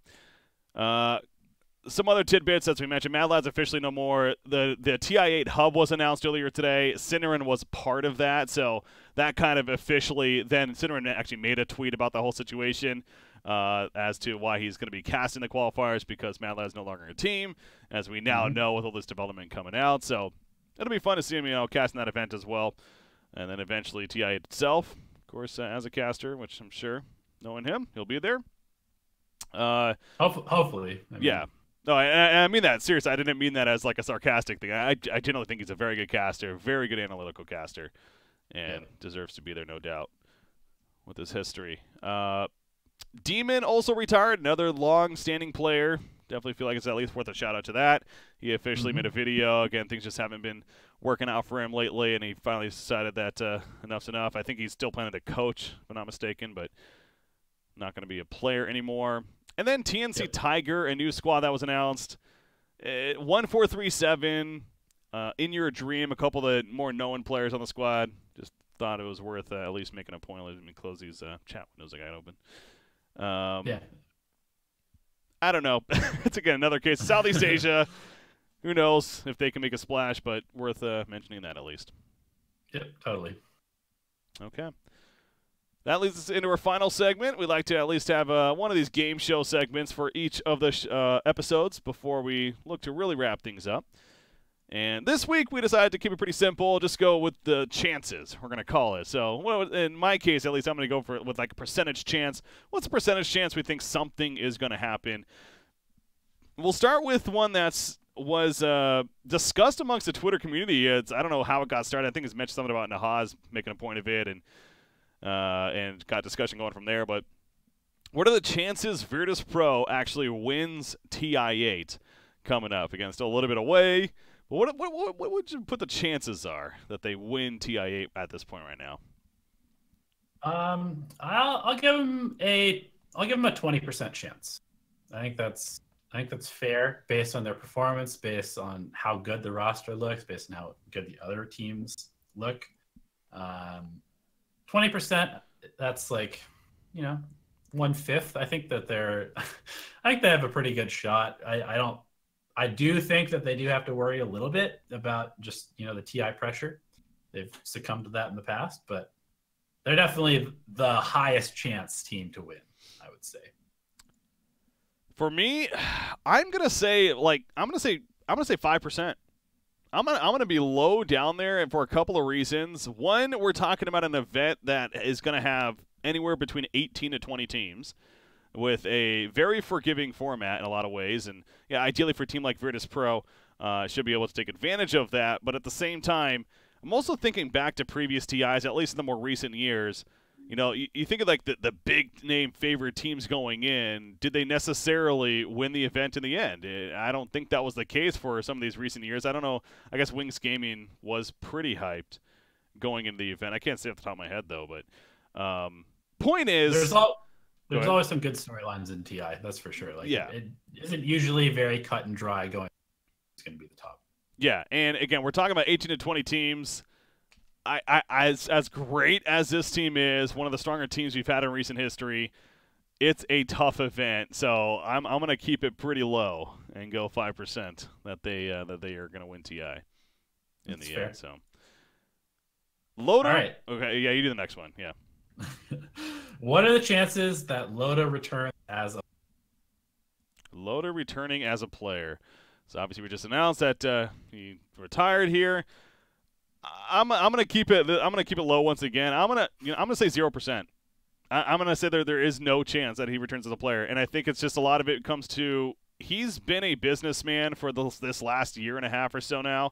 Some other tidbits, as we mentioned, Mad Lads officially no more. The TI8 hub was announced earlier today. Cinnamon was part of that, so that kind of officially, then Cinnamon actually made a tweet about the whole situation as to why he's going to be casting the qualifiers because Mad Lads is no longer a team, as we now know with all this development coming out. So it'll be fun to see him, casting that event as well. And then eventually TI itself, of course, as a caster, which I'm sure, knowing him, he'll be there. Hopefully. Yeah. No, I mean that. Seriously, I didn't mean that as like a sarcastic thing. I generally think he's a very good caster, very good analytical caster, and deserves to be there, no doubt, with his history. Demon also retired, another long-standing player. Definitely feel like it's at least worth a shout-out to that. He officially made a video. Again, things just haven't been working out for him lately, and he finally decided that enough's enough. I think he's still planning to coach, if I'm not mistaken, but not going to be a player anymore. And then TNC Tiger, a new squad that was announced. 1437, In Your Dream, a couple of the more known players on the squad. Just thought it was worth at least making a point. Let me close these chat windows I got open. I don't know. It's, again, another case. Southeast Asia, who knows if they can make a splash, but worth mentioning that at least. Yep, totally. Okay. That leads us into our final segment. We'd like to at least have one of these game show segments for each of the episodes before we look to really wrap things up. And this week we decided to keep it pretty simple, just go with the chances, we're going to call it. So in my case, at least, I'm going to go with like a percentage chance. What's the percentage chance we think something is going to happen? We'll start with one was discussed amongst the Twitter community. I don't know how it got started. I think it's mentioned something about Nahaz making a point of it and got discussion going from there. But what are the chances Virtus Pro actually wins TI8 coming up? Again, still a little bit away. But what would you put the chances are that they win TI8 at this point right now? I'll give them a 20% chance. I think that's I think that's fair based on their performance, based on how good the roster looks, based on how good the other teams look. 20%, that's like, 1/5. I think that I think they have a pretty good shot. I do think that they do have to worry a little bit about just, the TI pressure. They've succumbed to that in the past, but they're definitely the highest chance team to win, I would say. For me, I'm gonna say 5%. I'm gonna be low down there, and for a couple of reasons. One, we're talking about an event that is gonna have anywhere between 18 to 20 teams, with a very forgiving format in a lot of ways, and yeah, ideally for a team like Virtus Pro, should be able to take advantage of that. But at the same time, I'm also thinking back to previous TIs, at least in the more recent years. You think of like the big name favorite teams going in. Did they necessarily win the event in the end? I don't think that was the case for some of these recent years. I don't know. I guess Wings Gaming was pretty hyped going into the event. I can't say off the top of my head though, but point is, there's always some good storylines in TI. That's for sure. Like, yeah, it isn't usually very cut and dry. It's going to be the top. Yeah, and again, we're talking about 18 to 20 teams. As great as this team is, one of the stronger teams we've had in recent history, it's a tough event. So I'm going to keep it pretty low and go 5% that they are going to win TI in the end. So Loda, all right. Okay, yeah, you do the next one. Yeah. What are the chances that Loda returns as a returning as a player? So obviously we just announced that he retired here. I'm gonna keep it. I'm gonna keep it low once again. I'm gonna say 0%. I'm gonna say there is no chance that he returns as a player, and I think it's just a lot of it comes to he's been a businessman for this last year and a half or so now.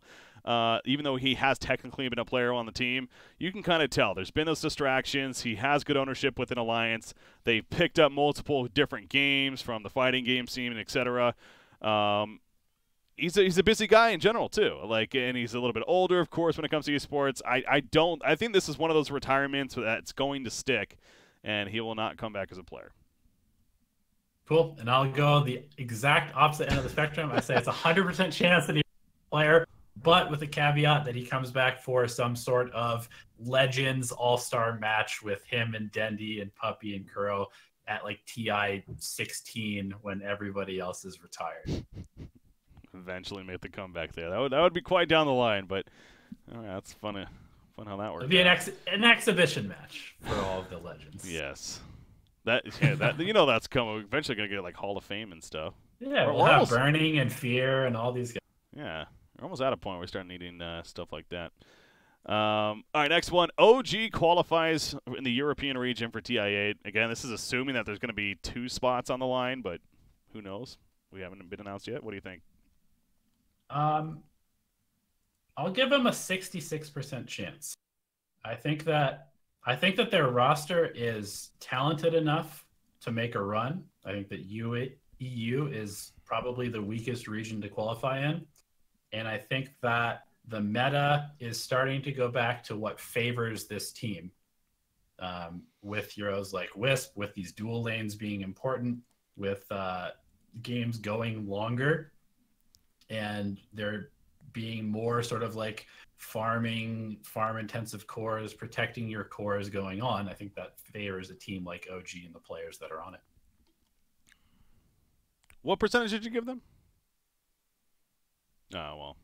Even though he has technically been a player on the team, you can kind of tell there's been those distractions. He has good ownership within Alliance. They've picked up multiple different games from the fighting game scene, and etc. He's a busy guy in general too. And he's a little bit older, of course, when it comes to esports. I think this is one of those retirements that's going to stick, and he will not come back as a player. Cool. And I'll go the exact opposite end of the spectrum. I say it's 100% chance that he's a player, but with the caveat that he comes back for some sort of Legends All-Star match with him and Dendy and Puppy and Kuro at like TI 16 when everybody else is retired. Eventually make the comeback there. That would be quite down the line, but that's fun how that works. It'd be an exhibition match for all of the legends. Yes, that's coming. We're eventually gonna get like Hall of Fame and stuff. Yeah, we'll have Burning and Fear and all these guys. Yeah, we're almost at a point where we start needing stuff like that. All right, next one. OG qualifies in the European region for TI8. Again, this is assuming that there's going to be 2 spots on the line, but who knows? We haven't been announced yet. What do you think? I'll give them a 66% chance. I think that their roster is talented enough to make a run. I think that EU is probably the weakest region to qualify in. And I think that the meta is starting to go back to what favors this team. With heroes like Wisp, with these dual lanes being important, with games going longer, and there being more sort of like farm intensive cores, protecting your cores going on. I think that favors a team like OG and the players that are on it. What percentage did you give them? Oh, well.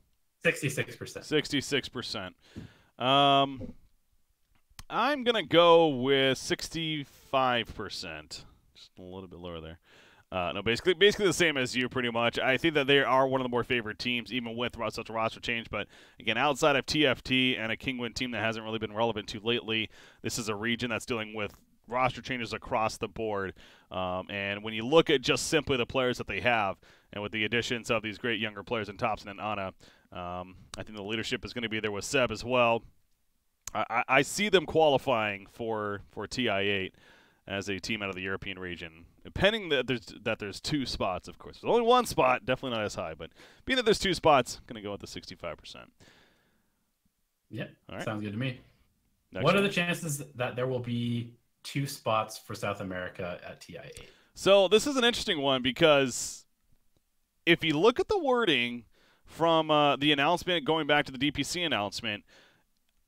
66%. 66%. I'm going to go with 65%. Just a little bit lower there. No, basically the same as you, pretty much. I think that they are one of the more favored teams, even with such a roster change. But again, outside of TFT and a Kingwin team that hasn't really been relevant to lately, this is a region that's dealing with roster changes across the board. And when you look at just simply the players that they have, and with the additions of these great younger players in Thompson and Anna, I think the leadership is going to be there with Seb as well. I see them qualifying for TI8 as a team out of the European region. Pending that there's 2 spots, of course. There's only 1 spot, definitely not as high, but being that there's 2 spots, going to go with the 65%. Yeah, all right. Sounds good to me. Next what one. are the chances that there will be 2 spots for South America at TI8? So this is an interesting one because if you look at the wording from the announcement going back to the DPC announcement,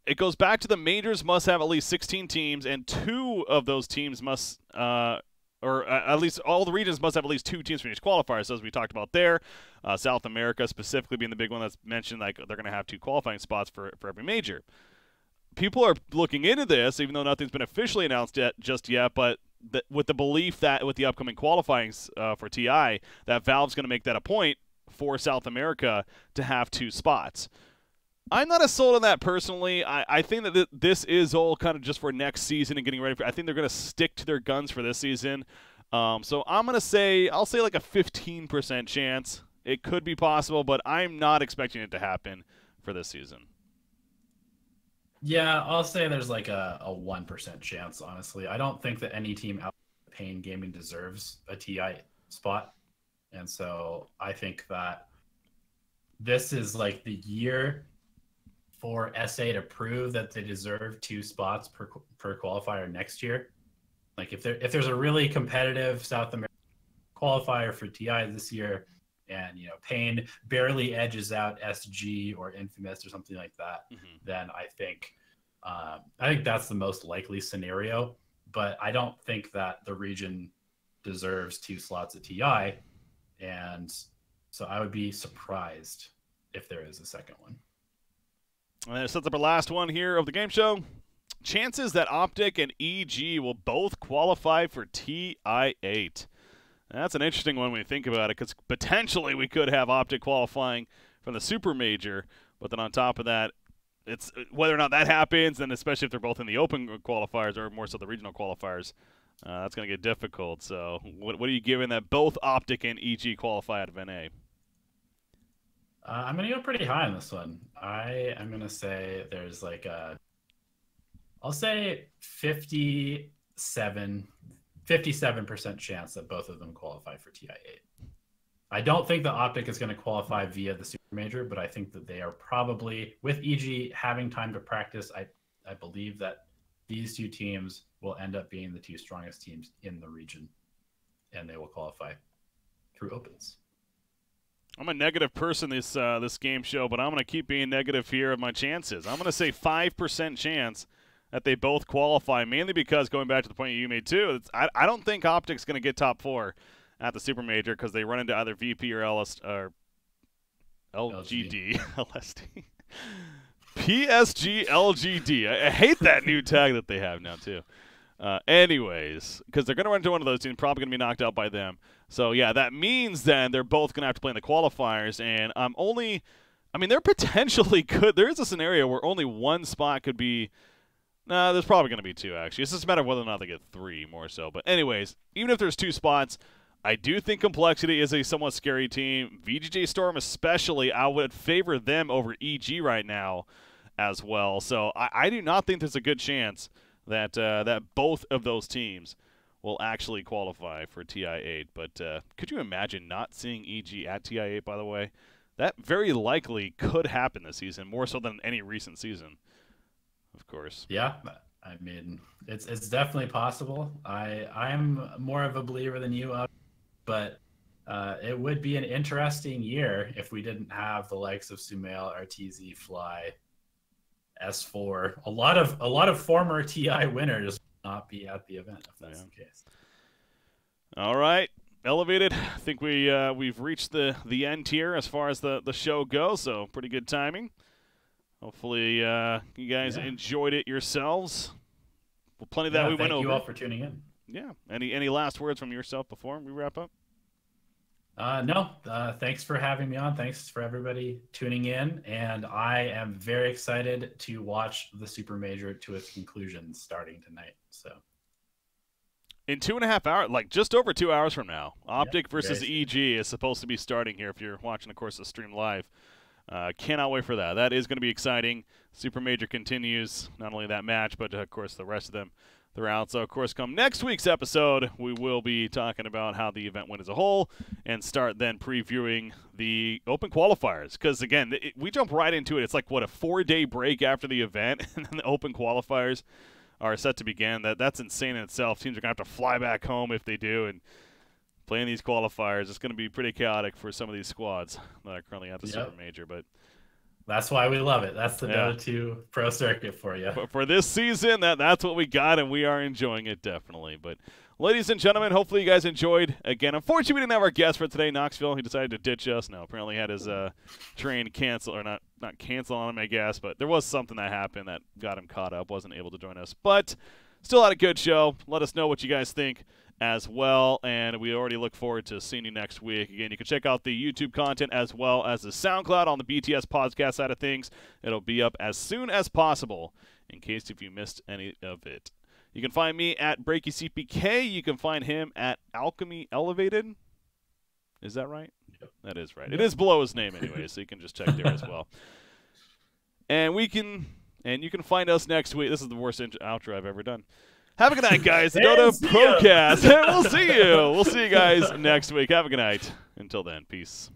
it goes back to the majors must have at least 16 teams, and 2 of those teams must, or at least all the regions must have at least 2 teams from each qualifier. So as we talked about there, South America specifically being the big one that's mentioned, like they're going to have 2 qualifying spots for every major. People are looking into this, even though nothing's been officially announced just yet, but with the belief that with the upcoming qualifying for TI, that Valve's going to make that a point for South America to have 2 spots. I'm not as sold on that personally. I think that this is all kind of just for next season and getting ready for. I think they're going to stick to their guns for this season. So I'm going to say, I'll say like a 15% chance. It could be possible, but I'm not expecting it to happen for this season. Yeah, I'll say there's like a 1% chance, honestly. I don't think that any team out of Pain Gaming deserves a TI spot. And so I think that this is like the year for SA to prove that they deserve 2 spots per qualifier next year. Like if there's a really competitive South American qualifier for TI this year, and Pain barely edges out SG or Infamous or something like that, then I think that's the most likely scenario. But I don't think that the region deserves 2 slots at TI, and so I would be surprised if there is a second one. And that sets up our last one here of the game show. Chances that Optic and EG will both qualify for TI8. That's an interesting one when you think about it, because potentially we could have Optic qualifying from the Super Major, but then on top of that, it's whether or not that happens, and especially if they're both in the Open qualifiers or more so the regional qualifiers, that's going to get difficult. So what are you giving that both Optic and EG qualify out of NA? I'm going to go pretty high on this one. I am going to say there's like I'll say 57% chance that both of them qualify for TI8. I don't think the Optic is going to qualify via the Super Major, but I think that they are probably, with EG having time to practice, I believe that these 2 teams will end up being the 2 strongest teams in the region, and they will qualify through Opens. I'm a negative person this game show, but I'm going to keep being negative here of my chances. I'm going to say 5% chance that they both qualify, mainly because, going back to the point you made too, I don't think Optic's going to get top 4 at the Super Major because they run into either VP or LGD. LSD. PSG LGD. I hate that new tag that they have now too. Anyways, because they're going to run into one of those teams, probably going to be knocked out by them. So, yeah, that means then they're both going to have to play in the qualifiers. And they're potentially good. There is a scenario where only 1 spot could be – there's probably going to be 2, actually. It's just a matter of whether or not they get 3 more so. But anyways, even if there's 2 spots, I do think Complexity is a somewhat scary team. VGJ Storm especially, I would favor them over EG right now as well. So I do not think there's a good chance that that both of those teams will actually qualify for TI8. But could you imagine not seeing EG at TI8, by the way? That very likely could happen this season, more so than any recent season, of course. Yeah, I mean, it's definitely possible. I'm more of a believer than you, but it would be an interesting year if we didn't have the likes of Sumail, RTZ, Fly, S4. A lot of former TI winners not be at the event if that's the case. All right, Elevated. I think we've reached the end here as far as the show goes. So pretty good timing. Hopefully you guys enjoyed it yourselves. Well, plenty that we went over. Thank you all for tuning in. Yeah. Any last words from yourself before we wrap up? No. Thanks for having me on. Thanks for everybody tuning in. And I am very excited to watch the Super Major to its conclusion starting tonight. So in 2.5 hours, like just over 2 hours from now, Optic versus EG is supposed to be starting here if you're watching, of course, the stream live. Cannot wait for that. That is going to be exciting. Super Major continues. Not only that match, but, of course, the rest of them throughout. So, of course, come next week's episode, we will be talking about how the event went as a whole and start then previewing the Open Qualifiers. Because, again, we jump right into it. It's like, what, a 4-day break after the event, and then the Open Qualifiers are set to begin. That's insane in itself. Teams are going to have to fly back home if they do, and playing these qualifiers. It's going to be pretty chaotic for some of these squads that are currently at the Super Major. But that's why we love it. That's the Dota 2 Pro Circuit for you. But for this season, that's what we got, and we are enjoying it definitely. But ladies and gentlemen, hopefully you guys enjoyed. Again, unfortunately, we didn't have our guest for today, Noxville. He decided to ditch us. No, apparently had his train cancel, or not cancel on him, I guess. But there was something that happened that got him caught up. Wasn't able to join us. But still had a good show. Let us know what you guys think as well, and we already look forward to seeing you next week. Again, you can check out the YouTube content as well as the SoundCloud on the BTS podcast side of things. It'll be up as soon as possible in case if you missed any of it. You can find me at BreakyCPK. You can find him at Alchemy Elevated. Is that right? Yep. That is right. Yep. It is below his name anyway, so you can just check there as well. And you can find us next week. This is the worst outro I've ever done. Have a good night, guys. The DotA Procast. We'll see you. We'll see you guys next week. Have a good night. Until then, peace.